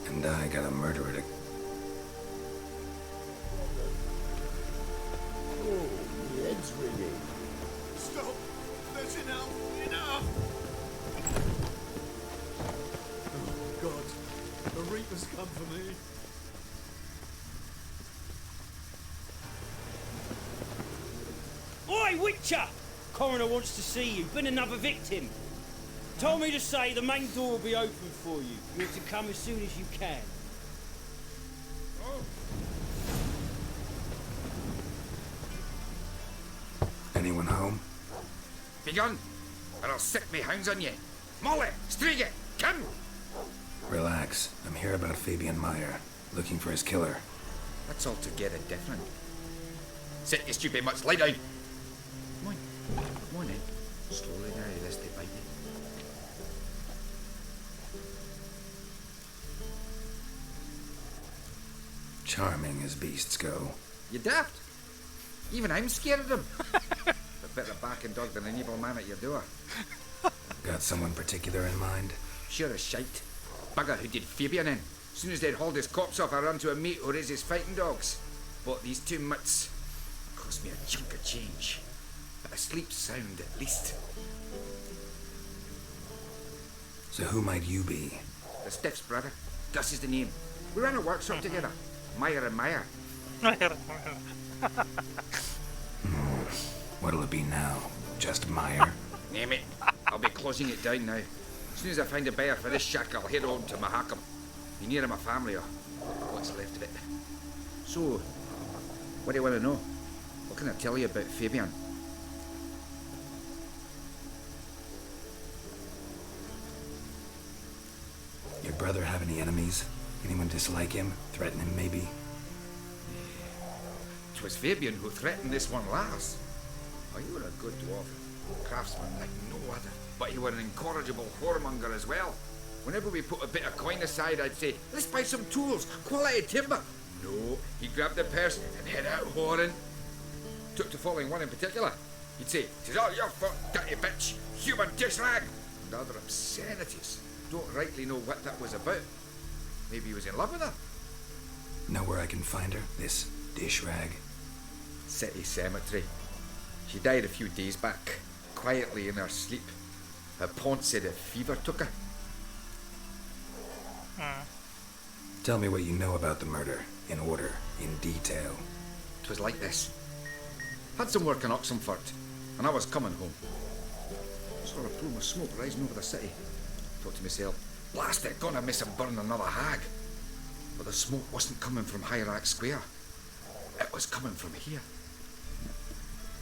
And I got a murderer to...
Oh, my head's ringing.
Stop! That's enough! Enough! Oh, God. The Reaper's come for me.
Oi, Witcher! Coroner wants to see you. Been another victim. Told me to say the main door will be open for you. You're to come as soon as you can.
Anyone home?
Begone, or I'll set me hounds on you. Molly, Striga, come!
Relax. I'm here about Fabian Meyer. Looking for his killer.
That's altogether different. Sit your stupid mutts, lie down. Come on, come on then. Slowly now, lest they bite you.
Charming as beasts go.
You daft. Even I'm scared of them. A better barking dog than an evil man at your door.
Got someone particular in mind?
Sure as shite. Bugger who did Fabian in. As soon as they'd hauled his corpse off, I ran to a mate who raised his fighting dogs. Bought these 2 mutts. Cost me a chunk of change. But I sleep sound at least.
So who might you be?
The Stiff's brother. Gus is the name. We ran a workshop together. Meyer and Meyer.
What'll it be now? Just Meyer?
Name it. I'll be closing it down now. As soon as I find a buyer for this shack, I'll head on to Mahakam. Be near my family or what's left of it. So, what do you want to know? What can I tell you about Fabian?
Your brother have any enemies? Anyone dislike him? Threaten him, maybe?
'Twas Fabian who threatened this one last. Oh, you were a good dwarf. Craftsman like no other. But you were an incorrigible whoremonger as well. Whenever we put a bit of coin aside, I'd say, let's buy some tools, quality timber. No, he'd grab the purse and head out whoring. Took to following one in particular. He'd say, "'Tis all your fault, dirty bitch, human dishrag," and other obscenities. Don't rightly know what that was about. Maybe he was in love with her.
Know where I can find her? This dish rag?
City cemetery. She died a few days back, quietly in her sleep. Her pont said a fever took her.
Tell me what you know about the murder, in order, in detail.
'Twas like this. Had some work in Oxenford, and I was coming home. Saw a plume of smoke rising over the city. Thought to myself, blast it, gonna miss him burn another hag. But the smoke wasn't coming from Hierarch Square. It was coming from here.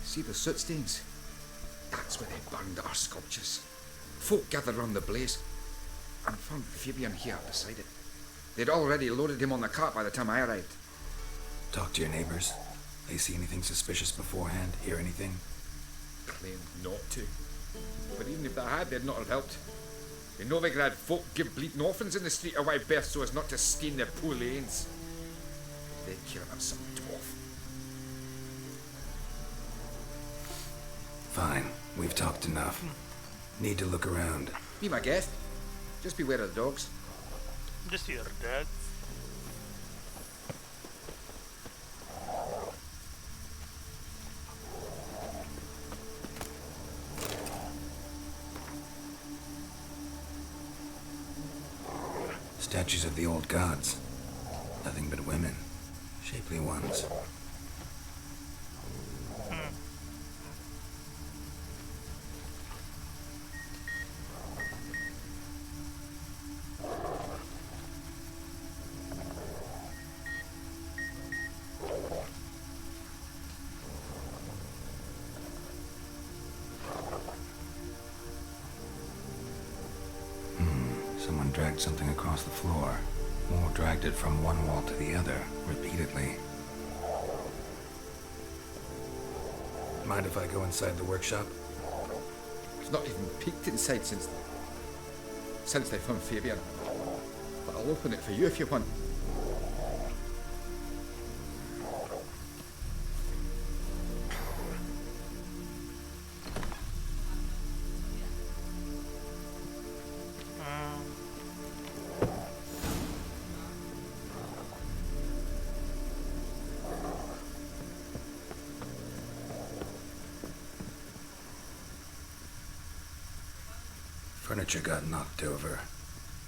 See the soot stains? That's where they burned our sculptures. Folk gathered round the blaze and found Fabian here beside it. They'd already loaded him on the cart by the time I arrived.
Talk to your neighbors. They see anything suspicious beforehand? Hear anything?
Claimed not to. But even if they had, they'd not have helped. In Novigrad, folk give bleating orphans in the street a wide berth so as not to stain their poor lanes. They'd care about some dwarf.
Fine. We've talked enough. Need to look around.
Be my guest. Just beware of the dogs.
Just your dad.
Statues of the old gods. Nothing but women. Shapely ones. Someone dragged something across the floor. Or dragged it from one wall to the other, repeatedly. Mind if I go inside the workshop?
It's not even peeked inside since they found Fabian. But I'll open it for you if you want.
Furniture got knocked over.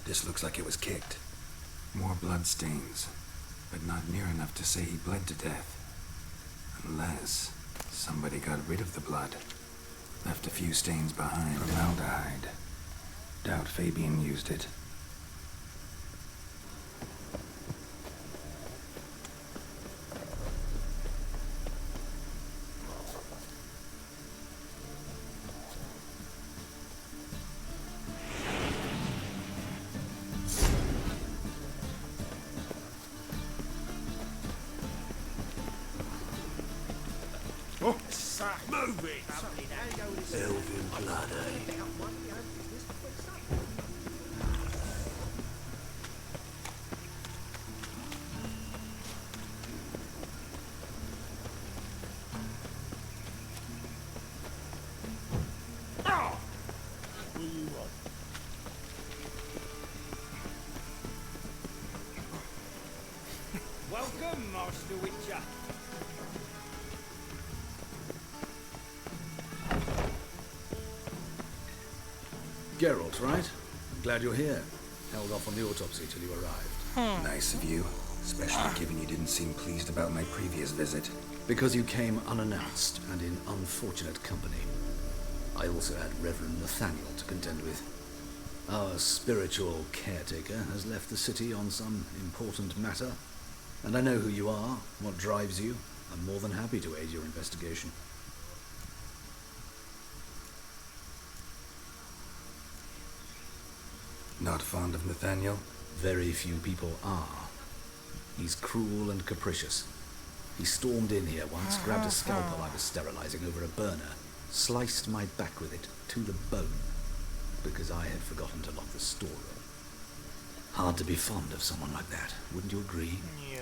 This looks like it was kicked. More blood stains, but not near enough to say he bled to death. Unless somebody got rid of the blood. Left a few stains behind. Formaldehyde. Doubt Fabian used it.
Move it!
Elven blood, eh?
Welcome, Master Witcher.
Geralt, right? I'm glad you're here. Held off on the autopsy till you arrived.
Nice of you. Especially given you didn't seem pleased about my previous visit.
Because you came unannounced and in unfortunate company. I also had Reverend Nathaniel to contend with. Our spiritual caretaker has left the city on some important matter. And I know who you are, what drives you. I'm more than happy to aid your investigation.
Not fond of Nathaniel?
Very few people are. He's cruel and capricious. He stormed in here once, grabbed a scalpel I was sterilizing over a burner, sliced my back with it to the bone, because I had forgotten to lock the storeroom. Hard to be fond of someone like that, wouldn't you agree?
Yeah.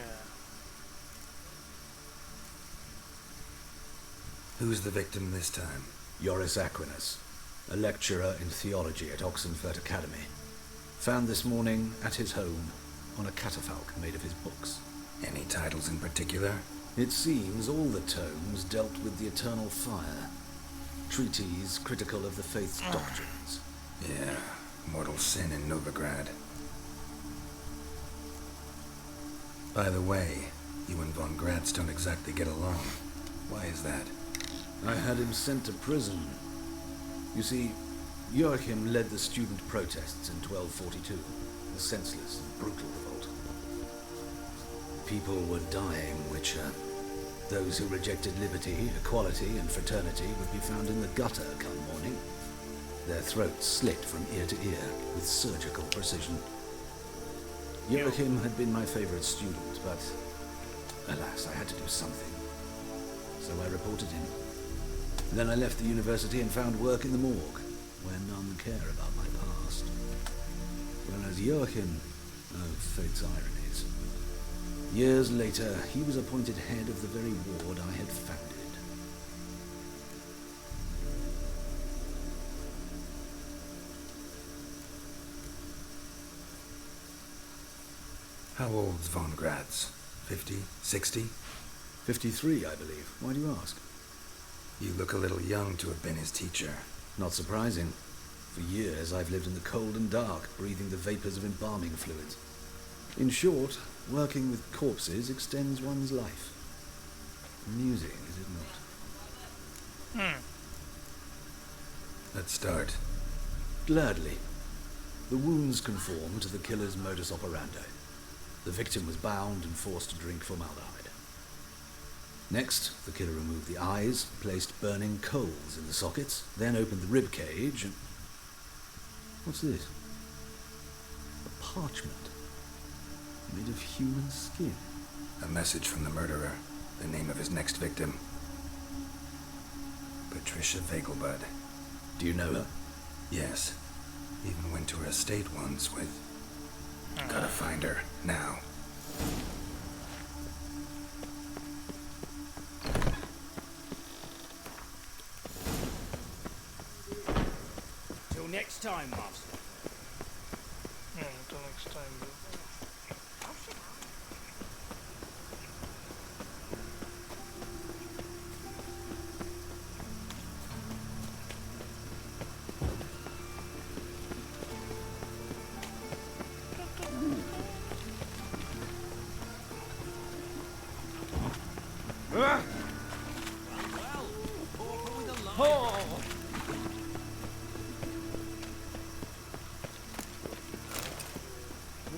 Who's the victim this time?
Joris Aquinas, a lecturer in theology at Oxenford Academy. Found this morning at his home, on a catafalque made of his books.
Any titles in particular?
It seems all the tomes dealt with the eternal fire. Treatises critical of the faith's doctrines.
Yeah, mortal sin in Novigrad. By the way, you and von Gratz don't exactly get along. Why is that?
I had him sent to prison. You see, Joachim led the student protests in 1242, a senseless and brutal revolt. People were dying, Witcher. Those who rejected liberty, equality, and fraternity would be found in the gutter come morning, their throats slit from ear to ear with surgical precision. Joachim had been my favorite student, but alas, I had to do something. So I reported him. Then I left the university and found work in the morgue, where none care about my past. Whereas Joachim, oh, fate's ironies. Years later, he was appointed head of the very ward I had founded.
How old's von Gratz? 50? 60?
53, I believe. Why do you ask?
You look a little young to have been his teacher.
Not surprising. For years, I've lived in the cold and dark, breathing the vapors of embalming fluids. In short, working with corpses extends one's life. Amusing, is it not?
Let's start.
Gladly. The wounds conform to the killer's modus operandi. The victim was bound and forced to drink formaldehyde. Next, the killer removed the eyes, placed burning coals in the sockets, then opened the rib cage and... What's this? A parchment made of human skin.
A message from the murderer. The name of his next victim. Patricia Vegelbud.
Do you know her?
Yes. Even went to her estate once with... Gotta find her, now.
Till next time, Master.
Yeah, until next time, bro.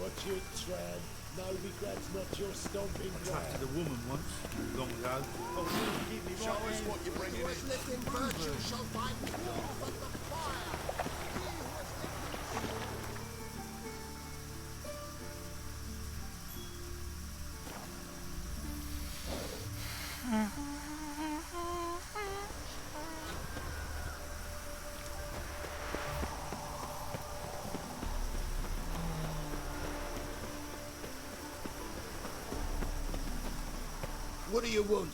Watch it, Tran. Novigrad's not your stomping ground.
Attracted a woman once, long ago. Oh, keep me
Show us what you're bringing in. Lifting virtue, show fight. But the fire. What do you want?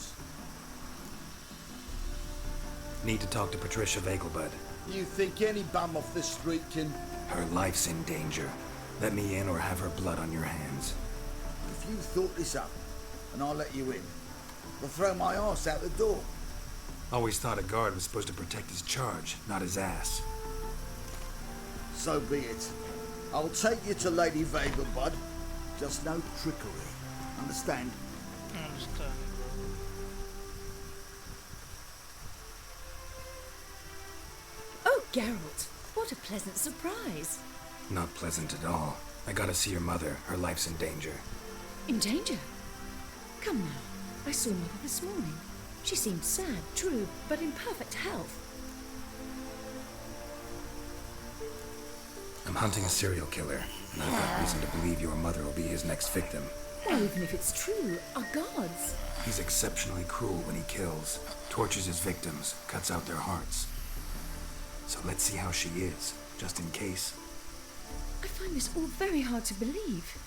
Need to talk to Patricia Vegelbud.
You think any bum off the street can...
Her life's in danger. Let me in or have her blood on your hands.
If you thought this up, and I'll let you in, I'll throw my arse out the door.
Always thought a guard was supposed to protect his charge, not his ass.
So be it. I'll take you to Lady Vegelbud. Just no trickery. Understand?
I understand.
Oh, Geralt, what a pleasant surprise.
Not pleasant at all. I gotta see your mother. Her life's in danger.
In danger? Come now. I saw Mother this morning. She seemed sad, true, but in perfect health.
I'm hunting a serial killer, and I've got reason to believe your mother will be his next victim.
Well, even if it's true, our gods.
He's exceptionally cruel when he kills, tortures his victims, cuts out their hearts. So let's see how she is, just in case.
I find this all very hard to believe,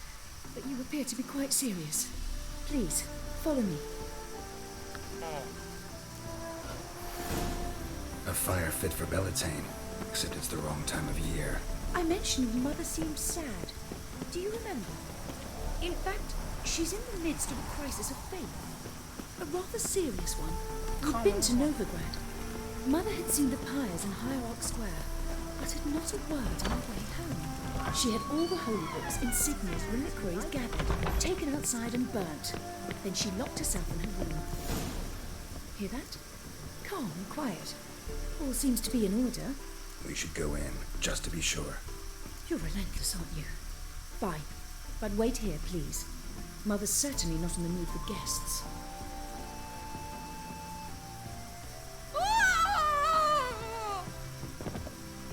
but you appear to be quite serious. Please, follow me.
A fire fit for Bellatane, except it's the wrong time of year.
I mentioned Mother seemed sad. Do you remember? In fact, she's in the midst of a crisis of faith. A rather serious one. We'd been to Novigrad. Mother had seen the pyres in Hierarch Square, uttered not a word on her way home. She had all the holy books, insignias, reliquaries gathered, taken outside and burnt. Then she locked herself in her room. Hear that? Calm and quiet. All seems to be in order.
We should go in, just to be sure.
You're relentless, aren't you? Fine. But wait here, please. Mother's certainly not in the mood for guests.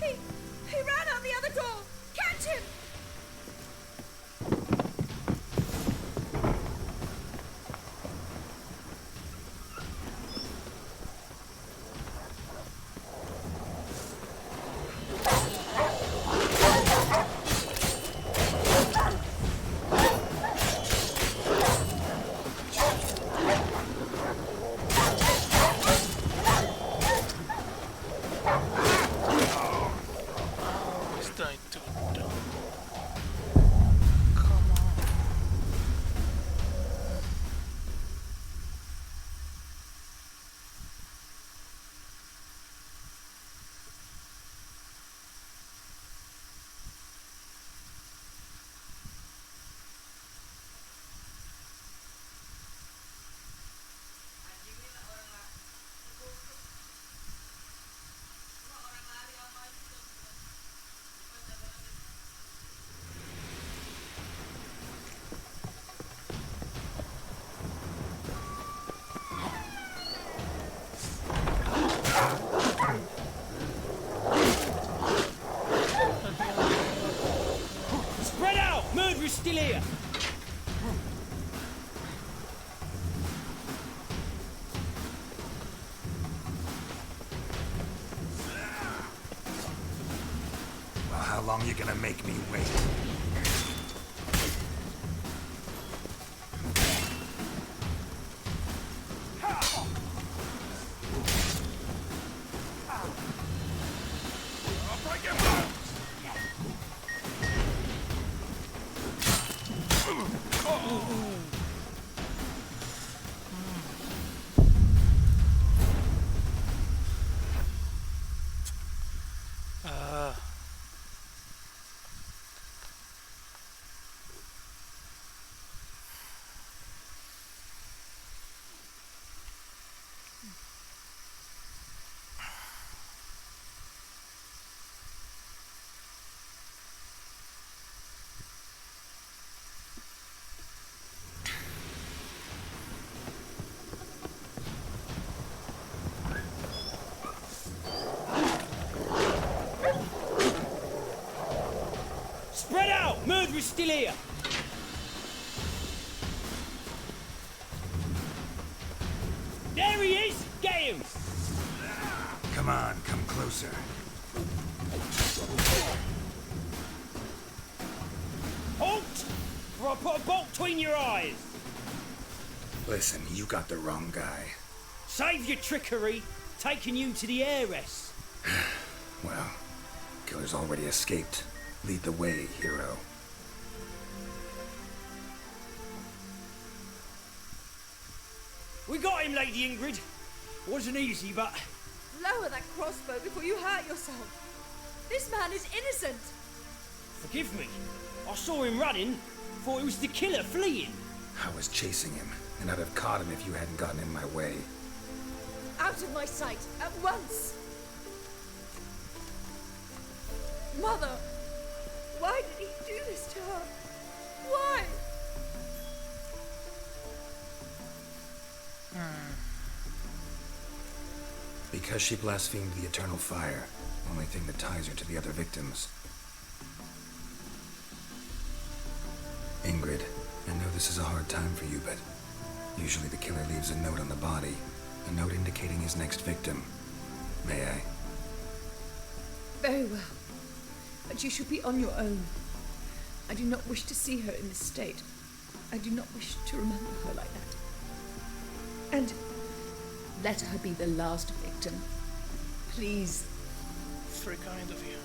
He ran out the other door! Catch him!
He's trying to do.
Spread out! Murderer's still here!
Well, how long you gonna make me wait?
Spread out! Murderer's still here! There he is! Get him!
Come on, come closer.
Halt! Or I'll put a bolt between your eyes!
Listen, you got the wrong guy.
Save your trickery! Taking you to the heiress!
Well, killer's already escaped. Lead the way, hero.
We got him, Lady Ingrid. Wasn't easy, but...
Lower that crossbow before you hurt yourself. This man is innocent.
Forgive me. I saw him running. Thought it was the killer fleeing.
I was chasing him, and I'd have caught him if you hadn't gotten in my way.
Out of my sight, at once. Mother, why did he do this to her? Why?
Because she blasphemed the eternal fire. Only thing that ties her to the other victims. Ingrid, I know this is a hard time for you, but usually the killer leaves a note on the body. A note indicating his next victim. May I?
Very well. But you should be on your own. I do not wish to see her in this state. I do not wish to remember her like that. And let her be the last victim. Please.
Very kind of you.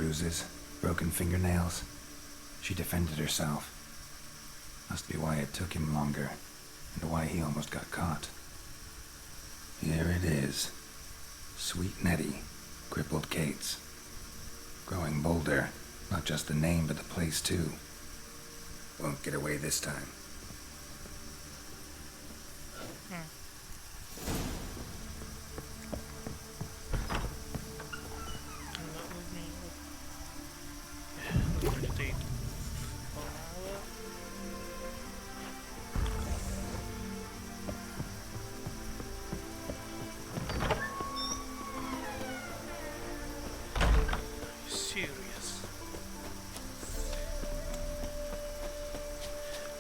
bruises, broken fingernails. She defended herself. Must be why it took him longer, and why he almost got caught. Here it is. Sweet Nettie, crippled Kate's. Growing bolder, not just the name, but the place too. Won't get away this time.
Serious.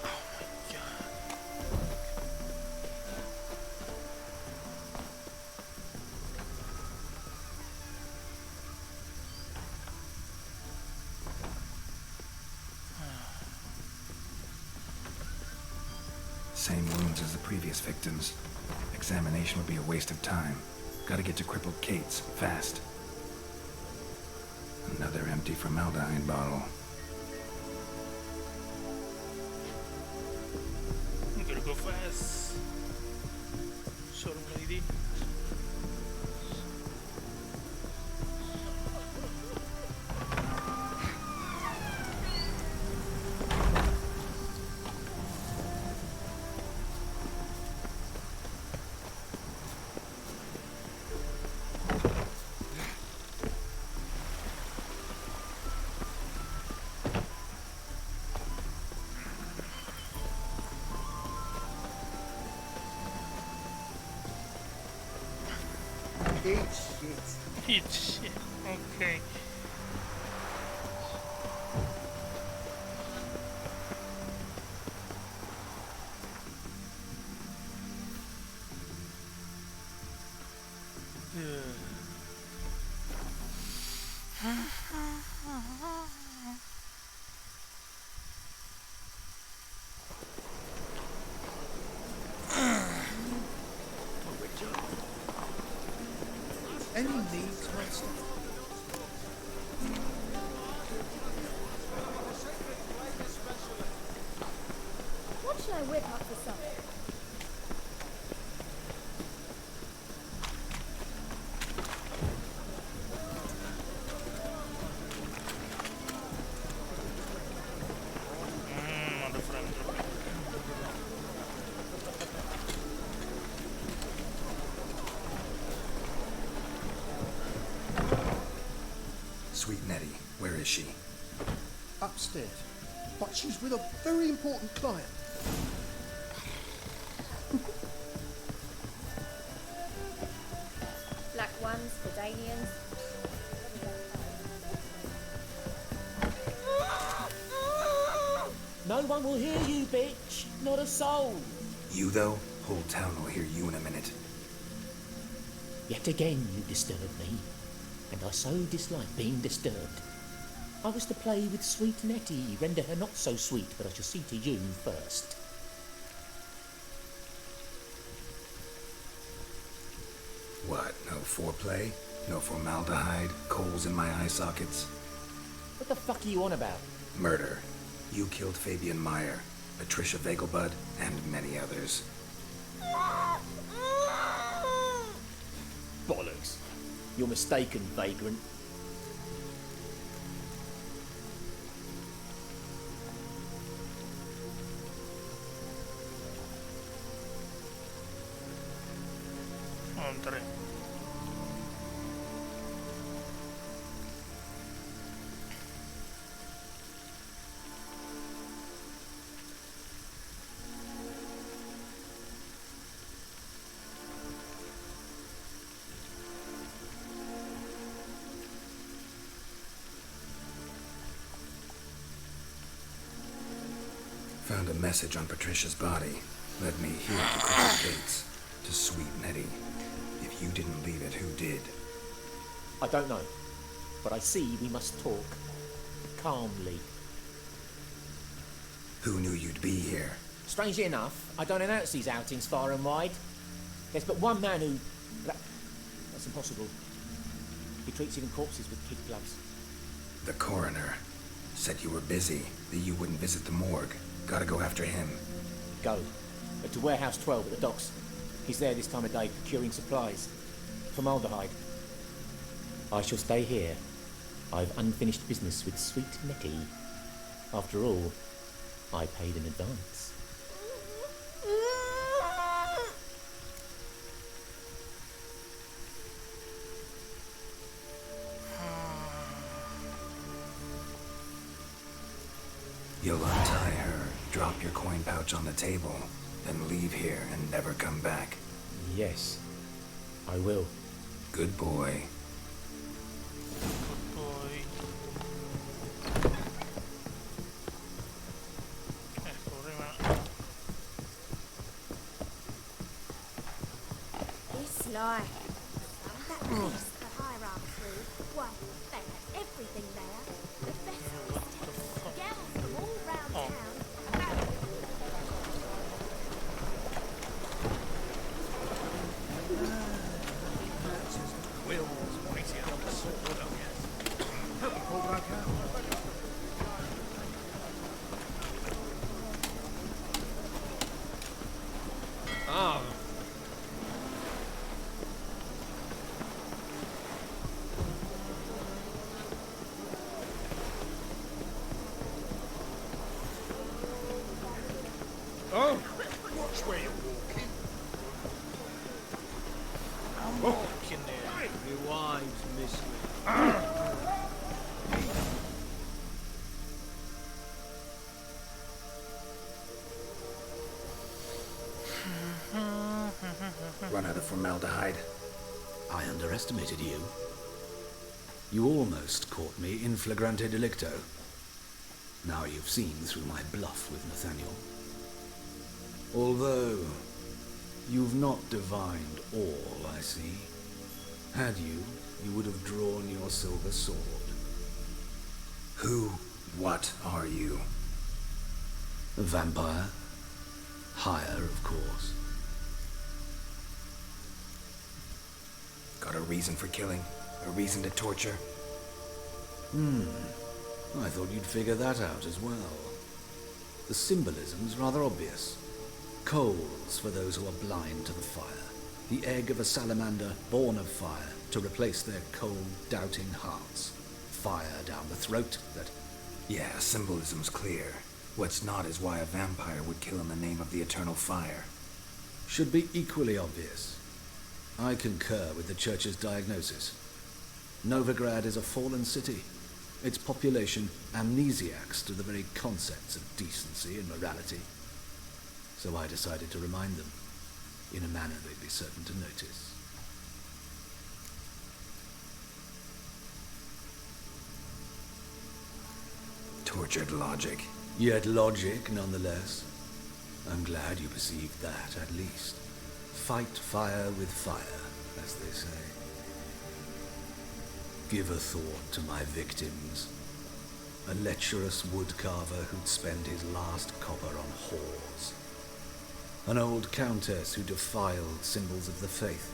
Oh my god.
Same wounds as the previous victims. Examination would be a waste of time. Gotta get to crippled Kate's, fast. Another empty formaldehyde bottle.
You gotta go fast. Sorry, lady.
Eat shit.
Eat shit. Okay.
Any needs, Master?
What should I whip up for supper?
On the front.
Sweet Nettie, where is she?
Upstairs. But she's with a very important client.
Black ones, Verdanians.
No one will hear you, bitch. Not a soul.
You, though? Whole town will hear you in a minute.
Yet again you disturb me, and I so dislike being disturbed. I was to play with sweet Nettie, render her not so sweet, but I shall see to you first.
What, no foreplay? No formaldehyde? Coals in my eye sockets?
What the fuck are you on about?
Murder. You killed Fabian Meyer, Patricia Vegelbud, and many others.
Bollocks. You're mistaken, vagrant.
Andre.
Found a message on Patricia's body. Led me here to Crippled Kate's, to Sweet Nettie. If you didn't leave it, who did?
I don't know, but I see we must talk. Calmly.
Who knew you'd be here?
Strangely enough, I don't announce these outings far and wide. There's but one man who... That's impossible. He treats even corpses with kid gloves.
The coroner said you were busy, that you wouldn't visit the morgue. Gotta go after him.
Go. To Warehouse 12 at the docks. He's there this time of day procuring supplies. Formaldehyde. I shall stay here. I've unfinished business with Sweet Nettie. After all, I paid in advance.
You'll untie her, drop your coin pouch on the table, then leave here and never come back.
Yes, I will.
Good boy.
This life. That place the hierarchy. Why, they had everything there. The best of gals from all round town.
Will's waiting on the sword, I guess. Hope you pull back out.
Ah.
Oh! Watch where you're walking.
I'm walking there.
Your wives miss me.
Run out of formaldehyde.
I underestimated you. You almost caught me in flagrante delicto. Now you've seen through my bluff with Nathaniel. Although, you've not divined all, I see. Had you, you would have drawn your silver sword.
What are you?
A vampire. Higher, of course.
Got a reason for killing? A reason to torture?
I thought you'd figure that out as well. The symbolism's rather obvious. Coals for those who are blind to the fire. The egg of a salamander born of fire to replace their cold, doubting hearts. Fire down the throat that...
Yeah, symbolism's clear. What's not is why a vampire would kill in the name of the eternal fire.
should be equally obvious. I concur with the Church's diagnosis. Novigrad is a fallen city. Its population amnesiacs to the very concepts of decency and morality. So I decided to remind them, in a manner they'd be certain to notice.
Tortured logic.
Yet logic, nonetheless. I'm glad you perceived that, at least. Fight fire with fire, as they say. Give a thought to my victims. A lecherous woodcarver who'd spend his last copper on whores. An old countess who defiled symbols of the faith.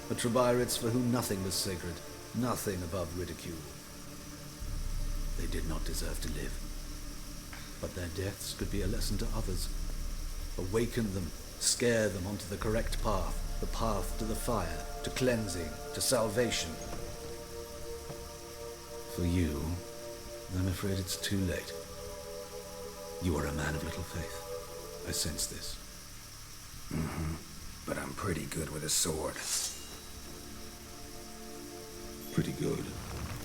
A Trebirates for whom nothing was sacred, nothing above ridicule. They did not deserve to live. But their deaths could be a lesson to others. Awaken them, scare them onto the correct path, the path to the fire, to cleansing, to salvation. For you, I'm afraid it's too late. You are a man of little faith. I sense this.
But I'm pretty good with a sword.
Pretty good.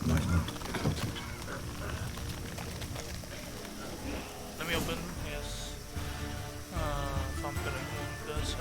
Might not.
Let me open, yes. Vampire doesn't.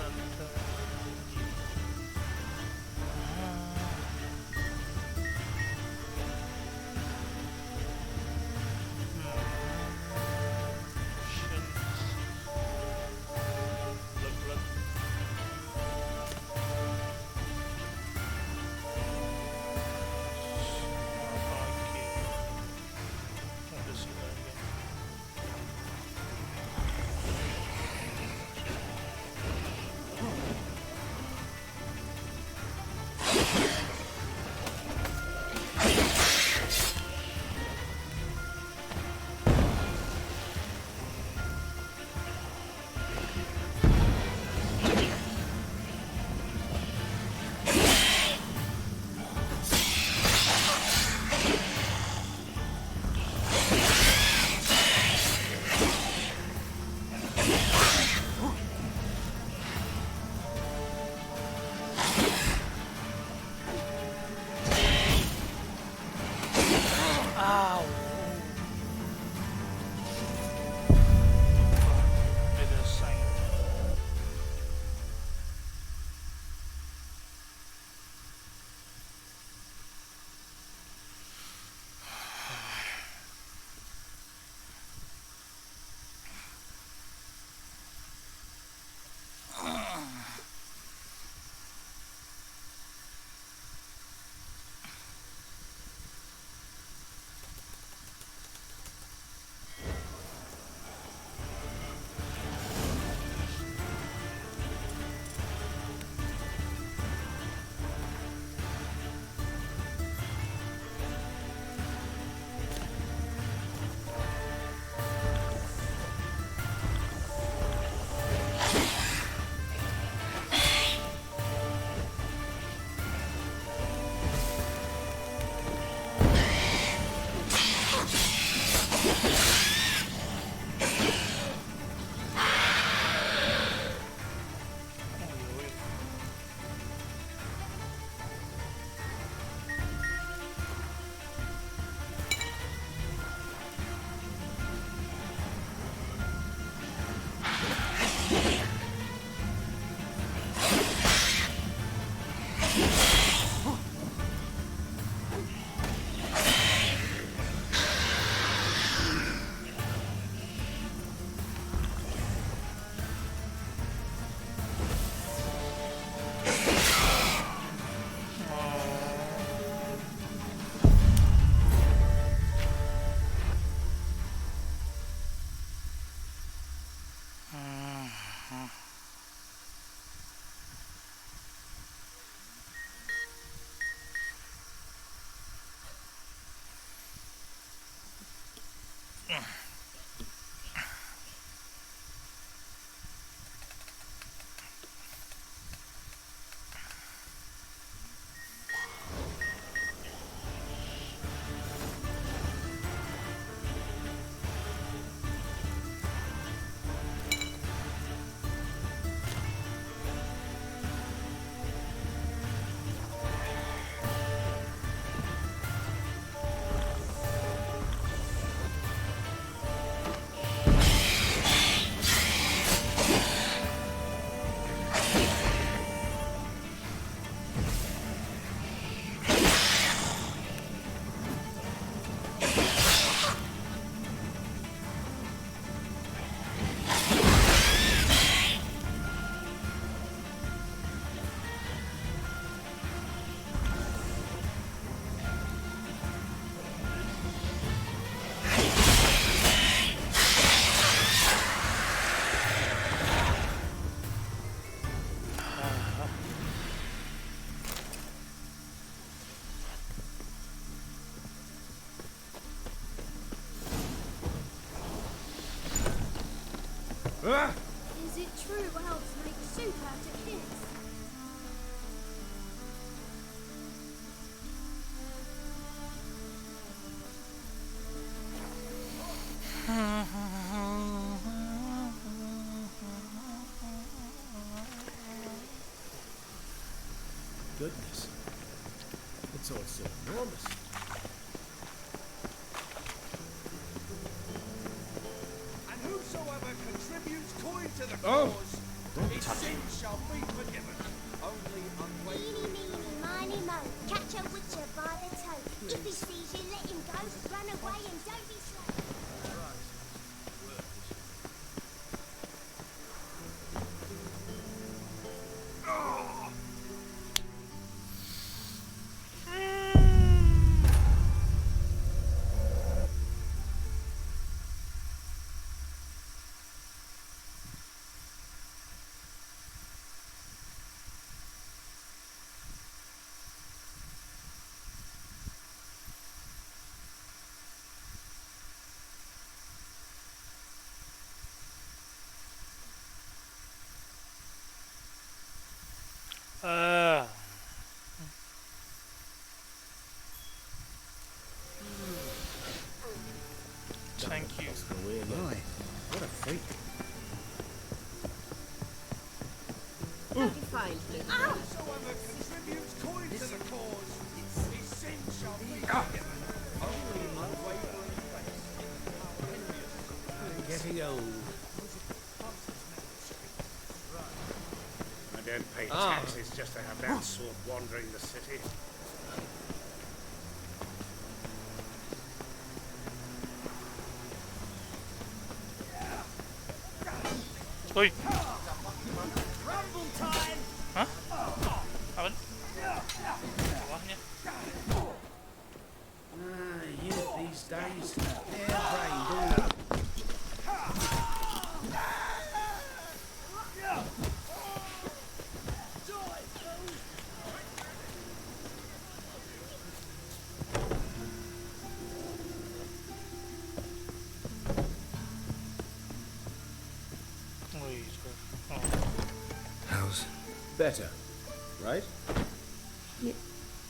Is it true elves make soup out of kids?
Goodness. It's all so enormous.
And whosoever contributes coin to the
Oh,
cause,
don't
his
touch
sins shall be forgiven. Only unwavering.
Meeny, meeny, miny, mo. Catch a witcher by the toe. If he sees you, let him go. Run away and don't be slow.
Thank you.
My, what a fate.
How do you find Blue?
Whosoever contributes coin to the cause, his sins shall be forgiven. Only unwavering faith.
Getting old.
I don't pay
Ah.
taxes just to have that sort wandering the city.
Oi.
Rumble time!
Hah? Apaan? Bawahnya.
Youth these days, harebrained all.
Oi, oh.
How's...
Better, right?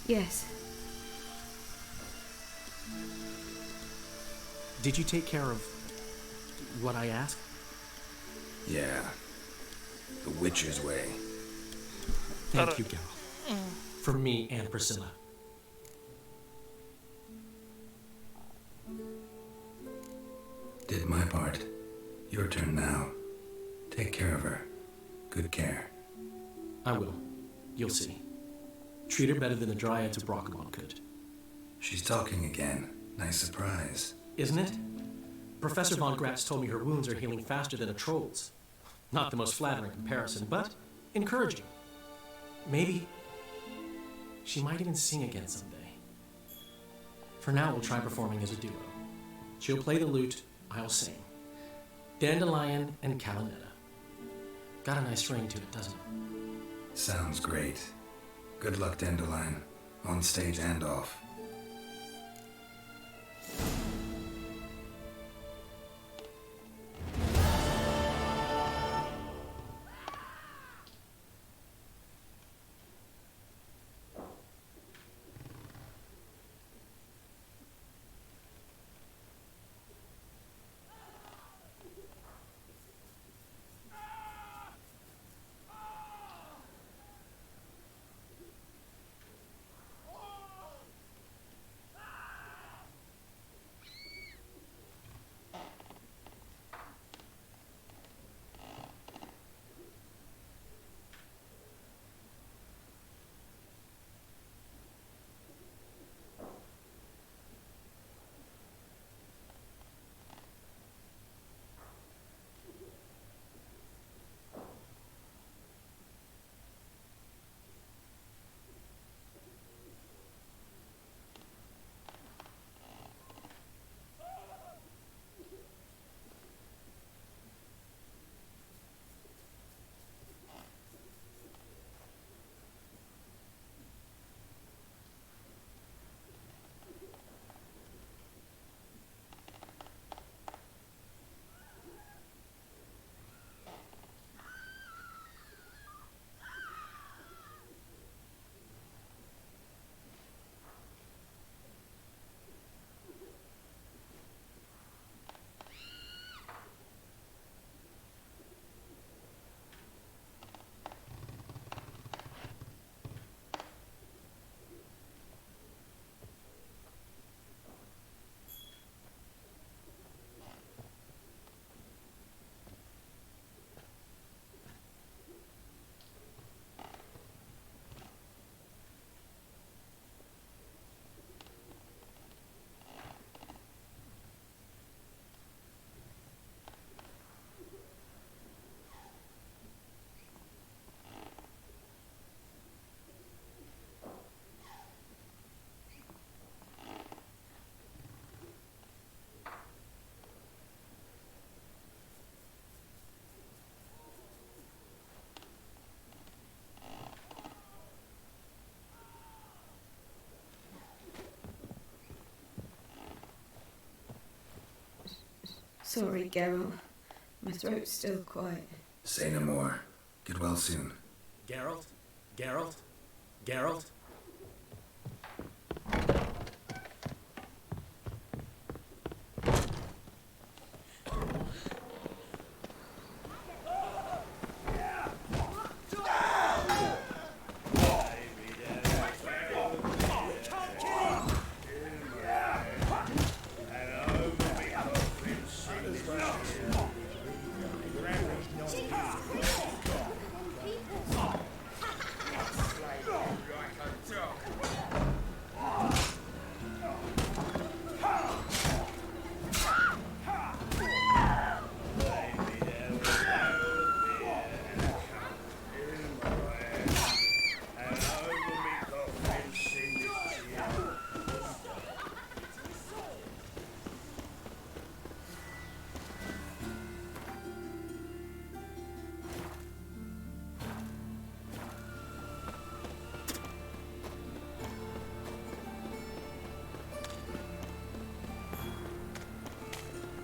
Yes.
Did you take care of what I asked?
Yeah. The Witcher's way.
Thank you, Geralt. For me and Priscilla.
Did my part. Your turn now. Take care of her. Good care.
I will. You'll see. Treat her better than the Dryads of Brockamon could.
She's talking again. Nice surprise.
Isn't it? Professor Von Gratz told me her wounds are healing faster than a troll's. Not the most flattering comparison, but encouraging. Maybe she might even sing again someday. For now, we'll try performing as a duo. She'll play the lute, I'll sing. Dandelion and Calinetta. Got a nice ring to it, doesn't it?
Sounds great. Good luck, Dandelion. On stage and off.
Sorry, Geralt. My throat's still quite...
Say no more. Get well soon.
Geralt? Geralt? Geralt?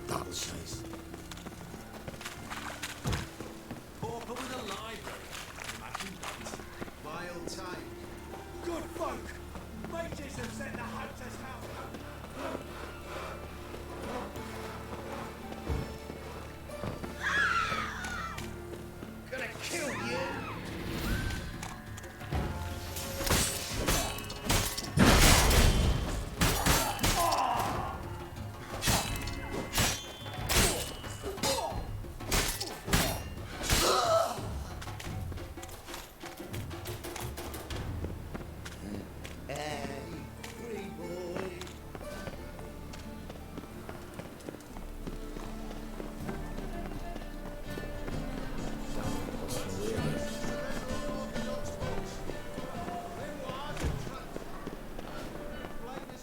Double chase.
Pauper with a library. Imagine that. Vile time.
Good folk! Mages have set the hunter's house.
Gonna kill you!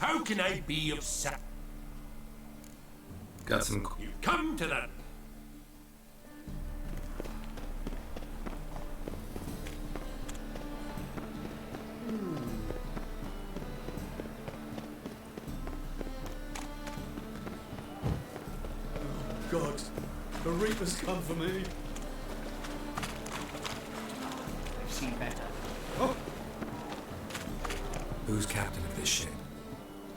How can I be of
Got some...
You come to that.
God, the Reapers come for me.
I've seen better.
Oh.
Who's captain of this ship?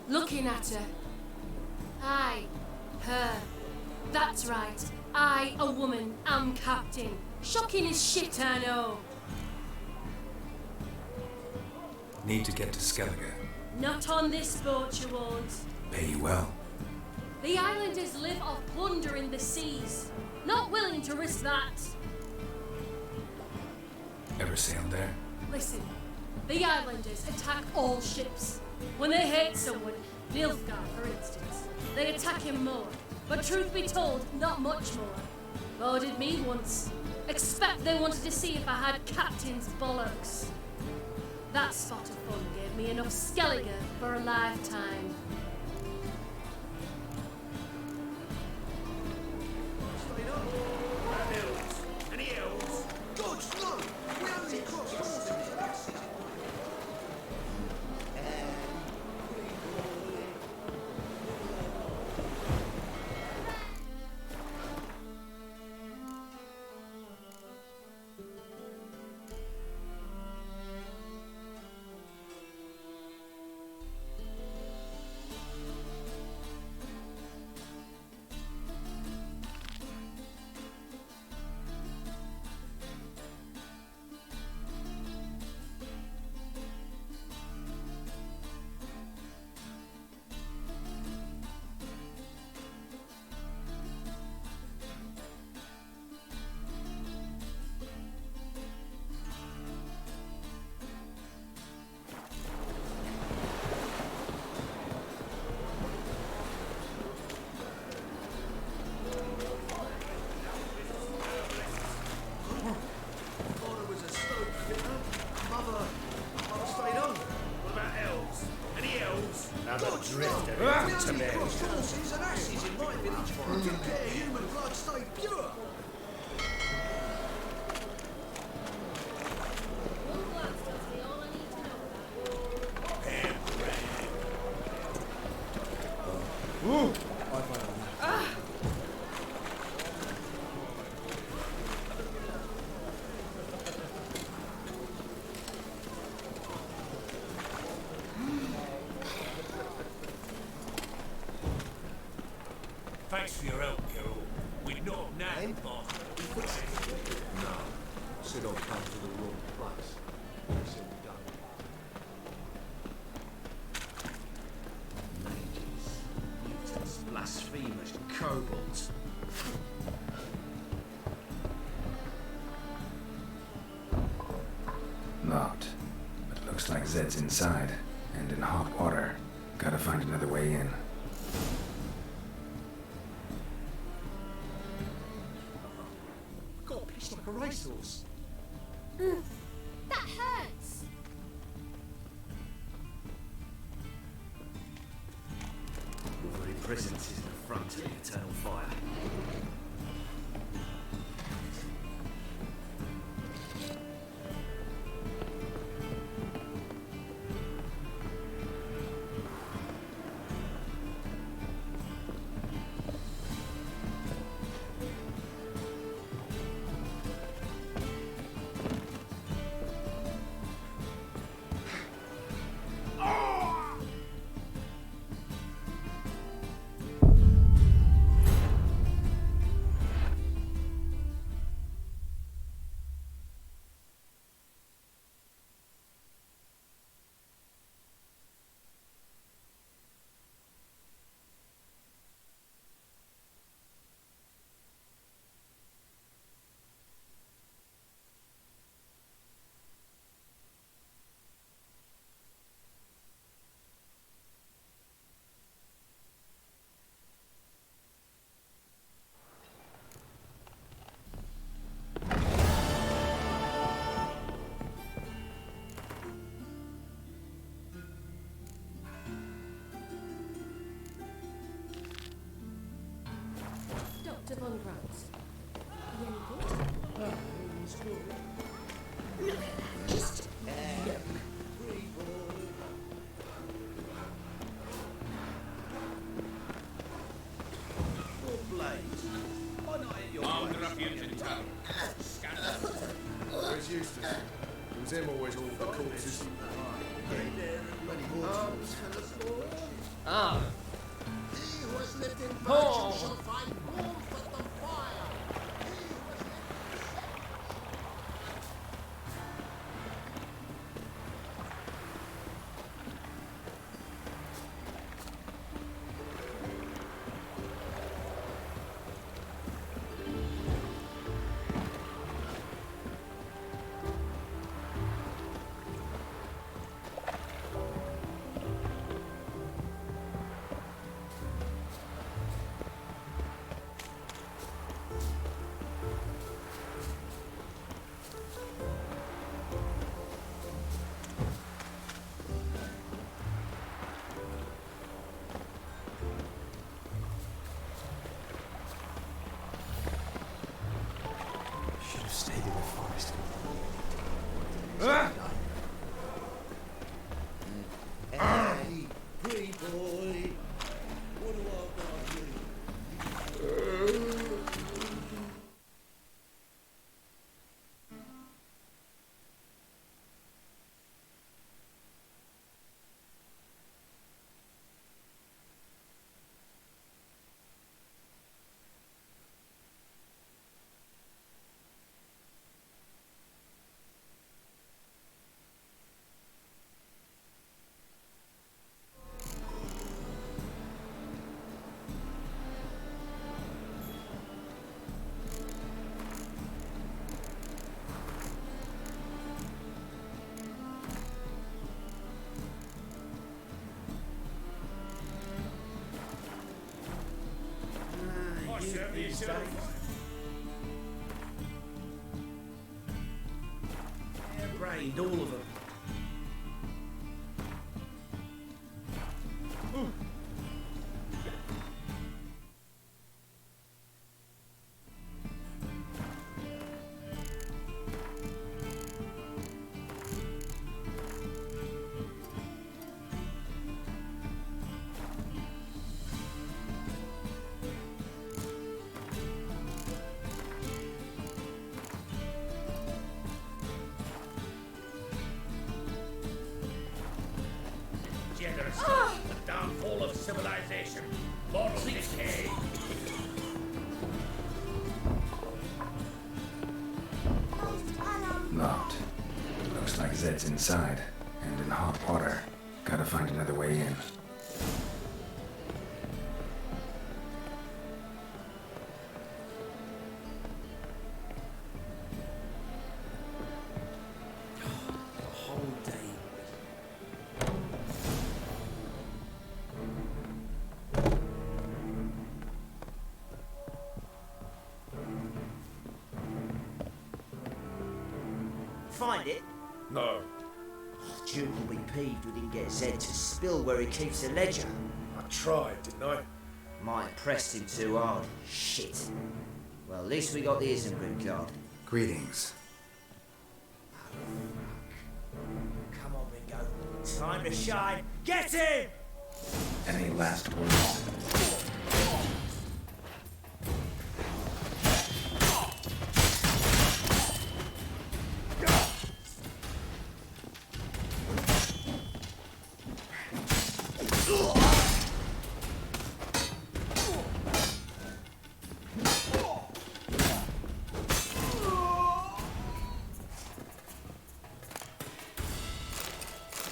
Looking at her. I, her. That's right. I, a woman, am captain. Shocking as shit, I know.
Need to get to Skellige.
Not on this boat, you won't.
Pay you well.
The islanders live off plunder in the seas. Not willing to risk that.
Ever sailed there?
Listen, the islanders attack all ships. When they hate someone, Nilfgaard for instance, they attack him more. But truth be told, not much more. Boarded me once. Expect they wanted to see if I had captain's bollocks. That spot of fun gave me enough Skellige for a lifetime.
Any elves? Gods, no! We only crossed swords in this.
Another drifter to me.
Horses and asses in my village. I compare human blood stayed pure. Thanks for your help, Carol. We'd not have named Arthur.
No. Said I'd come to the wrong place. Said we done. Mages, mutants, blasphemers, kobolds.
Locked. But looks like Zed's inside. And in hot water. Gotta find another way in.
Got pissed like a racehorse.
That hurts.
Your very presence is an affront to the eternal fire.
Dr. Von Grant. You any good?
Just
Where's Eustace? It was him always all the corpses.
Ah.
He who has lived in virtue
Oh.
shall find warmth at the fire.
Should have stayed in the forest.
Hey, pretty boy. What do I got you?
Brained, all of them.
Generous. The downfall of civilization. Moral decay.
Looks like Zed's inside, and in hot water. Gotta find another way in.
Find it?
No.
Duke will be peeved we didn't get Zed to spill where he keeps the ledger.
I tried, didn't I?
Might have pressed him too hard. Shit. Well, at least we got the Isengrim card.
Greetings.
Come on, Ringo. Time to shine. Get him!
Any last words?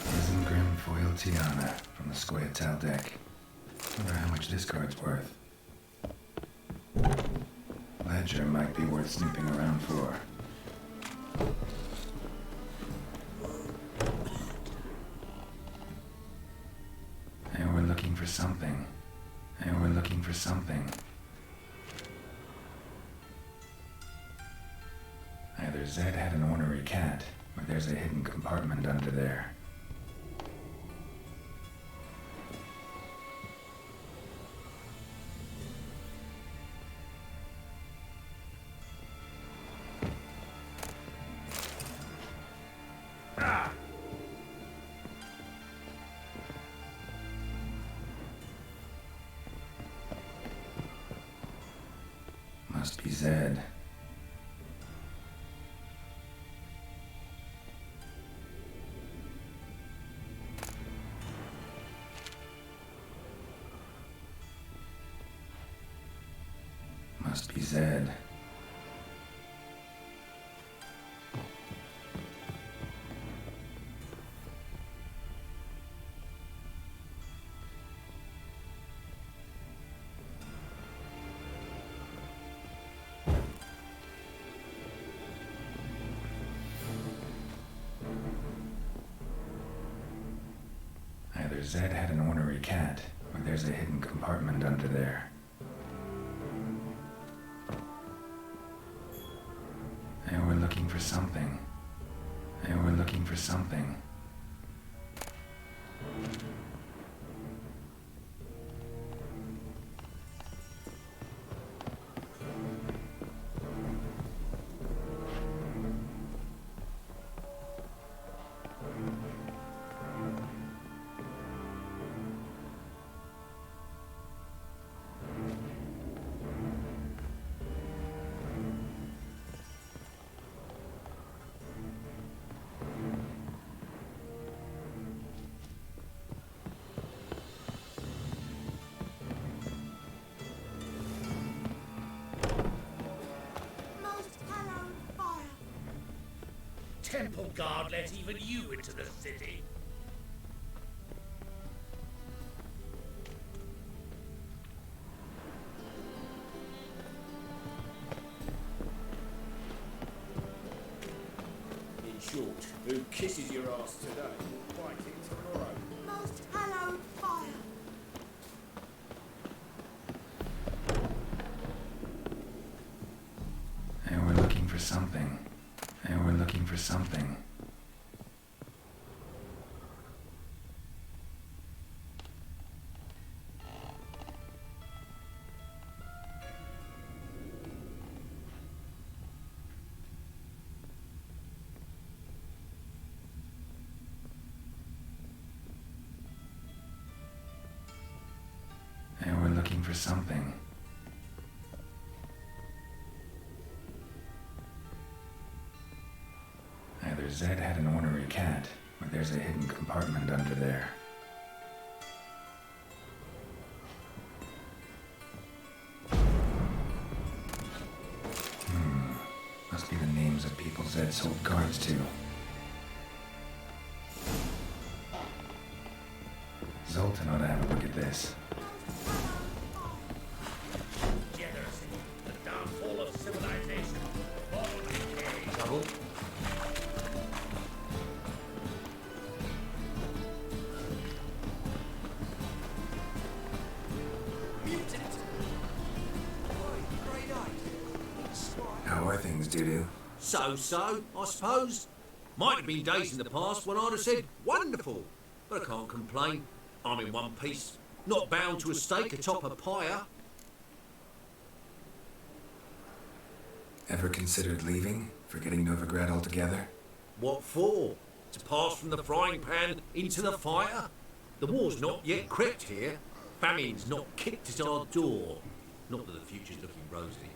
Isengrim Foil Tiana from the Square deck. Wonder how much this card's worth. Ledger might be worth snooping around for. And we're looking for something. And we're looking for something. Either Zed had an ornery cat, or there's a hidden compartment under there. Must be Zed. Must be Zed. Either Zed had an ornery cat, or there's a hidden compartment under there. And we're looking for something. And we're looking for something.
Temple Guard let even you into the city.
In short, who kisses your ass today will bite it tomorrow.
Most hallowed fire.
And we're looking for something. And we're looking for something. And we're looking for something. Either Zed had an ornery cat, or there's a hidden compartment under there. Must be the names of people Zed sold cards to. Zoltan ought to have a look at this.
Degeneracy, the downfall of civilization.
Trouble?
How are things, Dudu?
So, I suppose. Might have been days in the past when I'd have said, wonderful. But I can't complain. I'm in one piece. Not bound to a stake atop a pyre.
Ever considered leaving? Forgetting Novigrad altogether?
What for? To pass from the frying pan into the fire? The war's not yet crept here. Famine's not kicked at our door. Not that the future's looking rosy.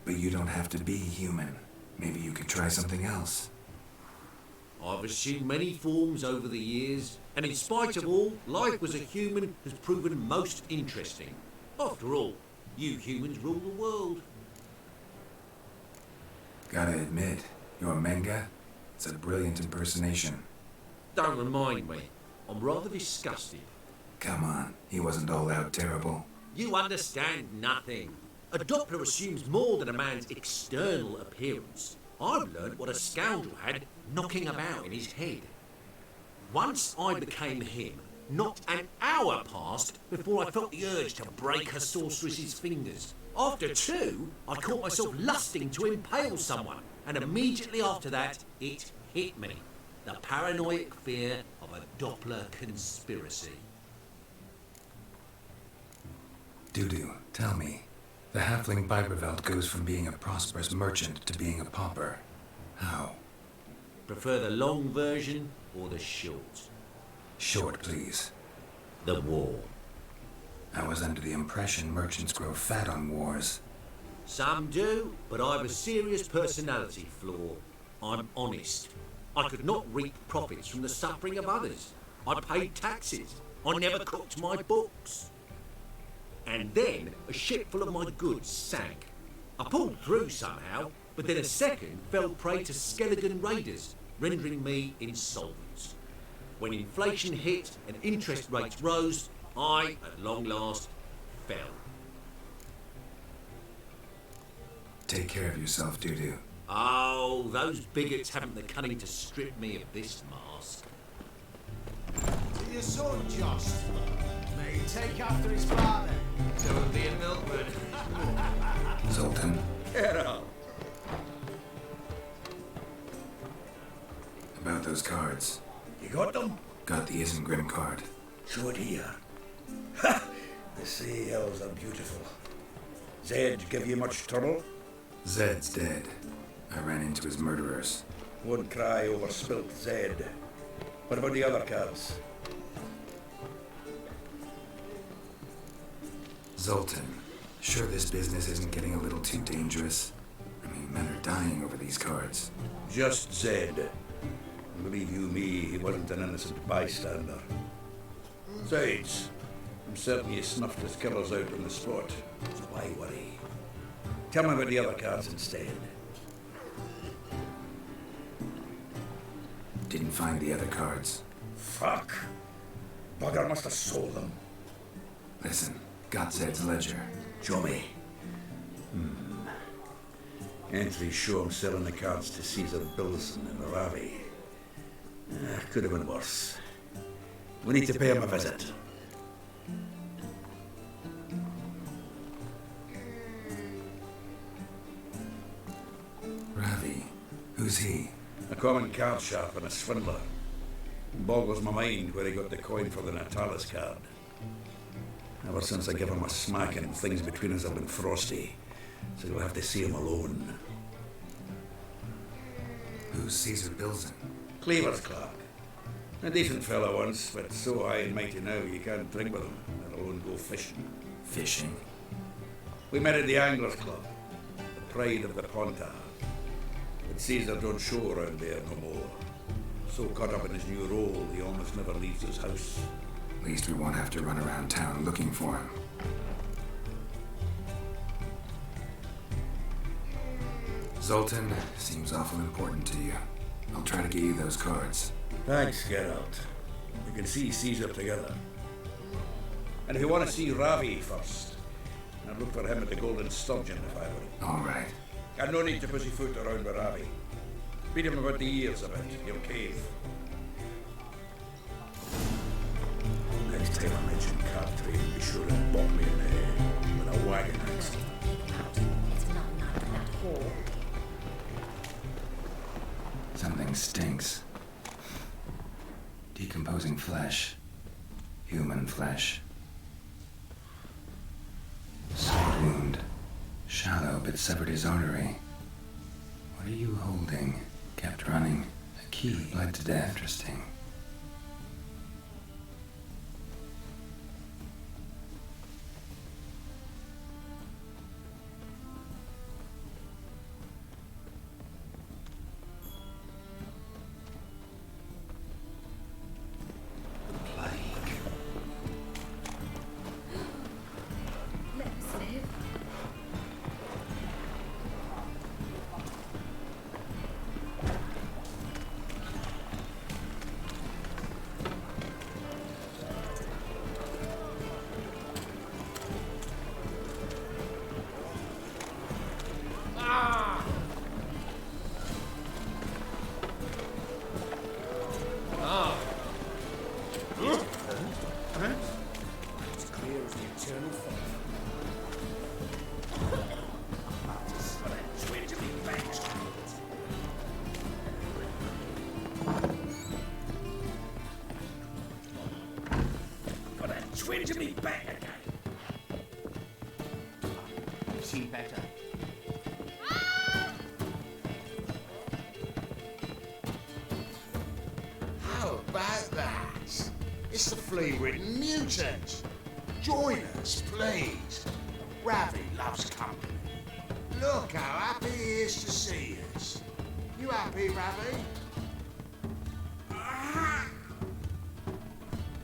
But you don't have to be human. Maybe you could try something else.
I've assumed many forms over the years, and in spite of all, life as a human has proven most interesting. After all, you humans rule the world.
Gotta admit, your Menga, it's a brilliant impersonation.
Don't remind me. I'm rather disgusted.
Come on, he wasn't all out terrible.
You understand nothing. A Doppler assumes more than a man's external appearance. I've learned what a scoundrel had knocking about in his head. Once I became him, not an hour passed before I felt the urge to break a sorceress's fingers. After two, I caught myself lusting to impale someone, and immediately after that, it hit me. The paranoid fear of a Doppler conspiracy.
Dudu, tell me. The halfling Biberveld goes from being a prosperous merchant to being a pauper. How?
Prefer the long version or the short?
Short, please.
The war.
I was under the impression merchants grow fat on wars.
Some do, but I've a serious personality flaw. I'm honest. I could not reap profits from the suffering of others. I paid taxes. I never cooked my books. And then a ship full of my goods sank. I pulled through somehow, but then a second fell prey to skeleton raiders, rendering me insolvent. When inflation hit and interest rates rose, I, at long last, fell.
Take care of yourself, Dudu.
Oh, those bigots haven't the cunning to strip me of this mask.
To your son, Josh. May he take after his father.
So it'll be a milkman.
Zoltan.
Get out.
About those cards.
You got them?
Got the Isengrim card.
Show it here. Ha! The sea elves are beautiful. Zed give you much trouble?
Zed's dead. I ran into his murderers.
Won't cry over spilt Zed. What about the other cards?
Zoltan, sure this business isn't getting a little too dangerous? I mean, men are dying over these cards.
Just Zed. Believe you me, he wasn't an innocent bystander. Besides, I'm certain you snuffed his killers out on the spot, so why worry? Tell me about the other cards instead.
Didn't find the other cards.
Fuck! Bugger must have sold them.
Listen, got Zed's ledger.
Show me. Entries show him selling the cards to Caesar Bilson in Ravi. Could have been worse. We need to pay him a visit.
Ravi? Who's he?
A common card sharp and a swindler. Boggles my mind where he got the coin for the Natalis card. Ever since I gave him a smacking, things between us have been frosty, so you'll have to see him alone.
Who's Caesar Bilson?
Cleaver's clerk. A decent fellow once, but so high and mighty now you can't drink with him, let alone go fishing.
Fishing?
We met at the Anglers Club, the pride of the Pontar. But Caesar don't show around there no more. So caught up in his new role, he almost never leaves his house.
At least we won't have to run around town looking for him. Zoltan seems awful important to you. I'll try to get you those cards.
Thanks, Geralt. We can see Caesar together. And if you want to see Ravi first, I'd look for him at the Golden Sturgeon if I were you.
All right.
I've no need to pussyfoot around with Ravi. Beat him about the ears a bit, your cave. Next time I mention Crabtree, be sure to bop me in the head with a wagon axe.
It's not that whore.
Something stinks. Decomposing flesh. Human flesh. Slight wound. Shallow but severed his artery. What are you holding? Kept running. A key. Bled to death. Interesting.
Let us live.
It's clear as the eternal fog.
Got a twinge of me back again.
See better.
How about that? It's the flea-ridden mutant. Join us, please. Ravi loves company. Look how happy he is to see us. You happy, Ravi?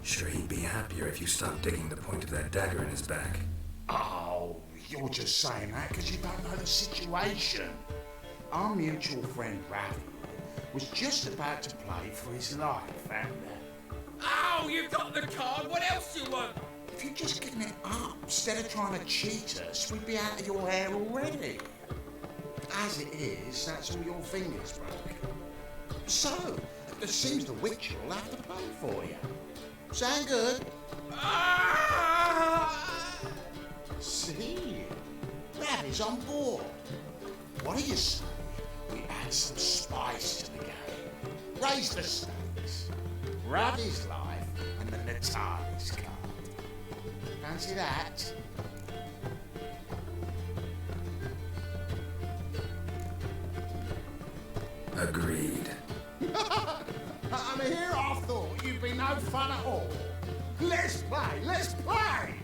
Sure, he'd be happier if you stopped digging the point of that dagger in his back.
Oh, you're just saying that because you don't know the situation. Our mutual friend Ravi was just about to play for his life, and
Oh, you've got the card. What else do you want?
if you'd just given it up instead of trying to cheat us, we'd be out of your hair already. As it is, that's all your fingers broke. So, it seems the Witcher will have to play for you. Sound good? See? Ravi's on board. What do you say? We add some spice to the game. Raise the stakes. Ravi's life and the Natalis card. Fancy that?
Agreed.
And here I thought you'd be no fun at all. Let's play, let's play!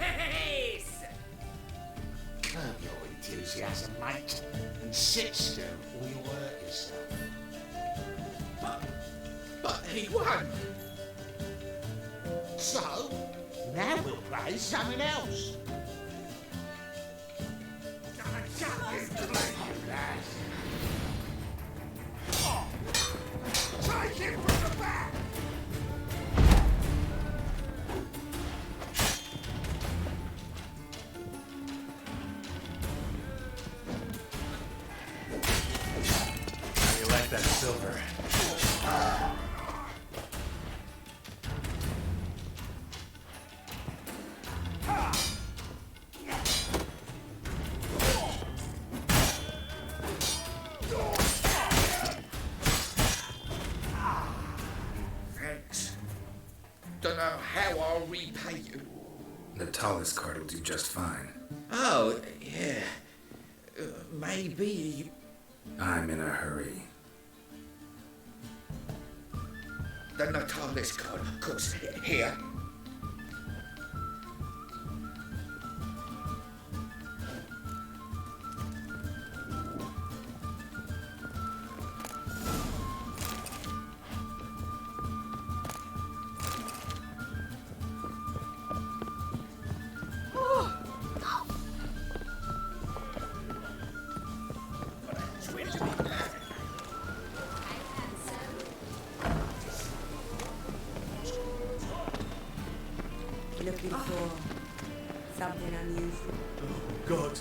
Yes! Curb your enthusiasm, mate, and sit still or you'll hurt yourself. But he won! So, now we'll play something else. Shut up, you lad! Take him from the back!
How do you like that silver?
Thanks. Don't know how I'll repay you.
Natalis card will do just fine.
Oh, yeah. Maybe.
I'm in a hurry.
The Natalis card, of course, here.
Looking for something unusual.
Oh, God.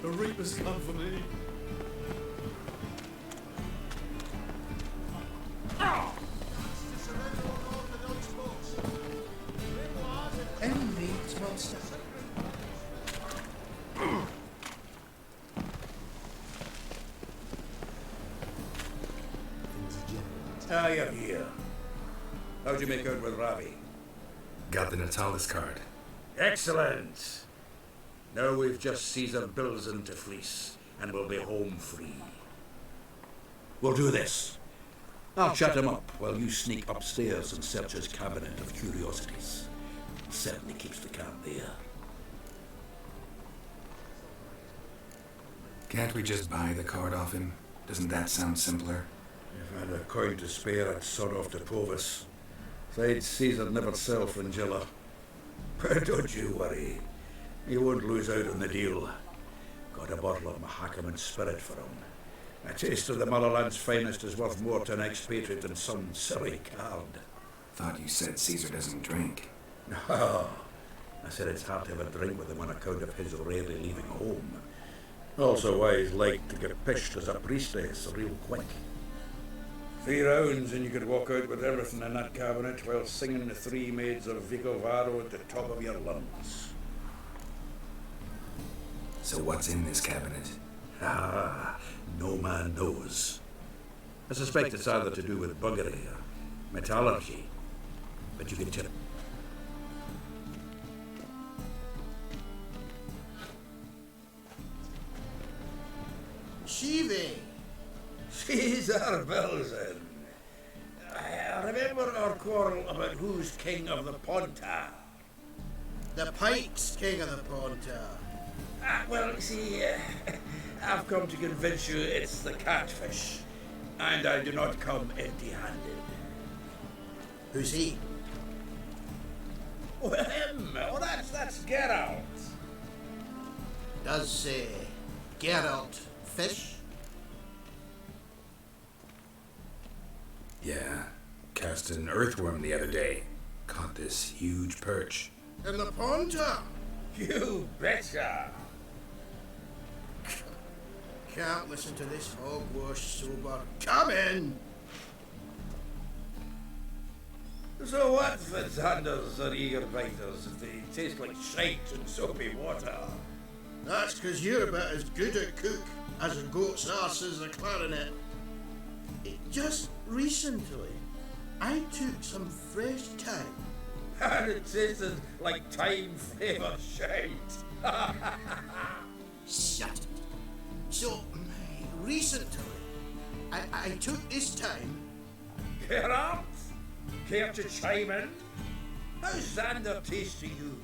The Reaper's come for me.
Envy monster.
Ah, you're here. How'd you make out with Ravi?
Got the Natalis card.
Excellent! Now we've just Caesar bills into fleece, and we'll be home free. We'll do this. I'll shut him up while you sneak upstairs and search his cabinet of curiosities. Certainly keeps the count there.
Can't we just buy the card off him? Doesn't that sound simpler?
If I had a coin to spare, I'd sod off to Povus. Besides, Caesar never sell Fringilla. But don't you worry. He won't lose out on the deal. Got a bottle of Mahakaman spirit for him. A taste of the motherland's finest is worth more to an expatriate than some silly card.
Thought you said Caesar doesn't drink.
No. I said it's hard to have a drink with him on account of his rarely leaving home. Also why he's like to get pished as a priestess real quick. 3 rounds and you could walk out with everything in that cabinet while singing the 3 Maids of Vicovaro at the top of your lungs.
So what's in this cabinet?
Ah, no man knows. I suspect it's either to do with buggery or metallurgy, but you can tell.
Shivi!
Caesar Belzen. I remember our quarrel about who's king of the Pontar.
The Pike's king of the Pontar.
Well, you see, I've come to convince you it's the catfish, and I do not come empty-handed.
Who's he?
Well, him. Oh, that's Geralt.
Does Geralt fish?
Yeah. Cast an earthworm the other day. Caught this huge perch.
In the Pontar?
You betcha.
Can't listen to this hogwash sober. Come in!
So what, Fitzhanders or eager biters, if they taste like shite and soapy water?
That's 'cause you're about as good a cook as a goat's arse is a clarinet. Just recently, I took some fresh thyme.
And it tasted like time-flavoured shite.
Shut it. So, recently, I took this time.
Geralt, care to chime in? How's Xander taste to you?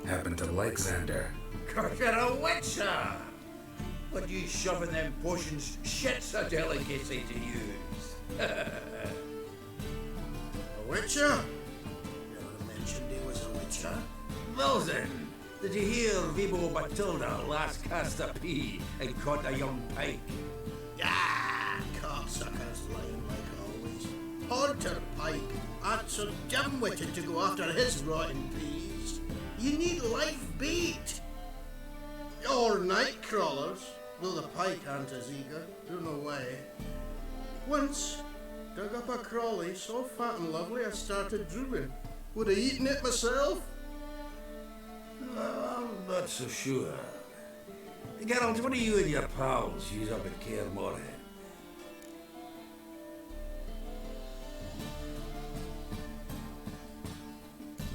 Happened to like Xander.
Cause you're a witcher! But you shoving them potions shit's a delicacy to use.
A witcher? You never mentioned he was a witcher.
Well then, did you hear Vibo Batilda last cast a pea and caught a young pike?
Ah, cocksuckers lying like always. Hunter Pike aren't so dim-witted to go after his rotten peas. You need live bait. Or night crawlers, though the pike aren't as eager. They're no way. Once, dug up a crawly so fat and lovely I started drooling. Would have eaten it myself.
I'm not so sure. Geralt, what do you and your pals use up at Kaer Morhen?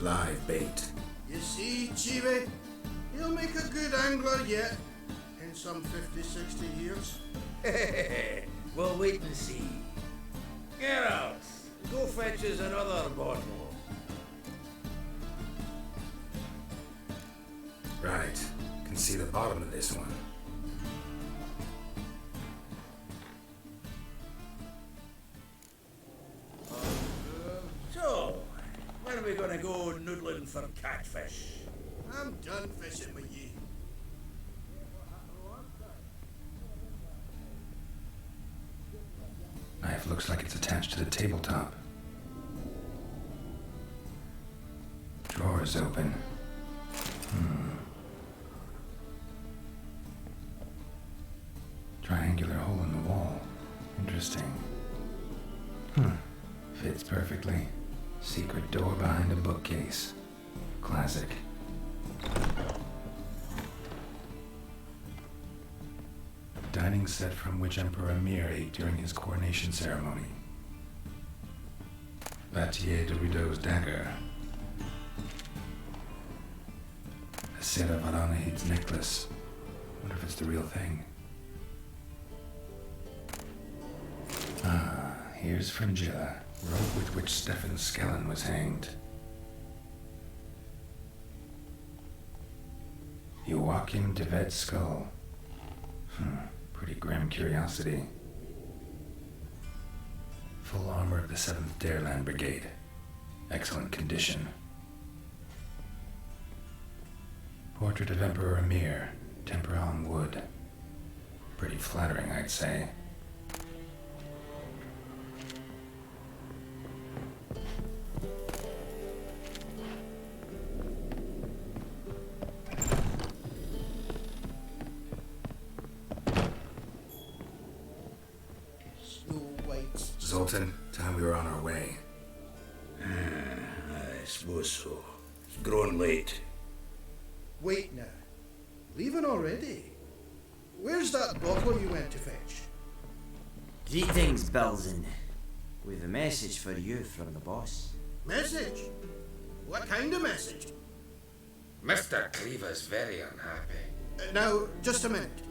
Live bait.
You see, Chibi, he'll make a good angler yet. In some 50, 60 years.
We'll wait and see. Geralt, go fetch us another bottle.
Right. Can see the bottom of this one.
So, when are we gonna go noodling for catfish?
I'm done fishing with you.
Knife looks like it's attached to the tabletop. Drawer is open. Triangular hole in the wall. Interesting. Fits perfectly. Secret door behind a bookcase. Classic. Dining set from which Emperor Emir ate during his coronation ceremony. Vatier de Rideau's dagger. A set of Aranahid's necklace. Wonder if it's the real thing. Ah, here's Fringilla, robe with which Stefan Skellen was hanged. Joachim de Vet's skull. Pretty grim curiosity. Full armor of the 7th Dareland Brigade. Excellent condition. Portrait of Emperor Emir, temper on wood. Pretty flattering, I'd say. Zoltan, time we were on our way.
I suppose so. It's growing late.
Wait now. Leaving already? Where's that bottle you went to fetch?
Greetings, Belzen. We've a message for you from the boss.
Message? What kind of message?
Mr. Cleaver's very unhappy.
Now, just a minute.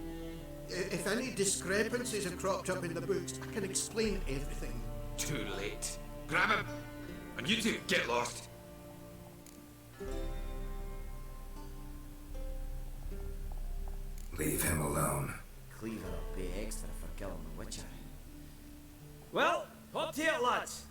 If any discrepancies have cropped up in the books, I can explain everything.
Too late. Grab him! And you two, get lost!
Leave him alone.
Cleaver will pay extra for killing the Witcher. Well, hot to it, lads.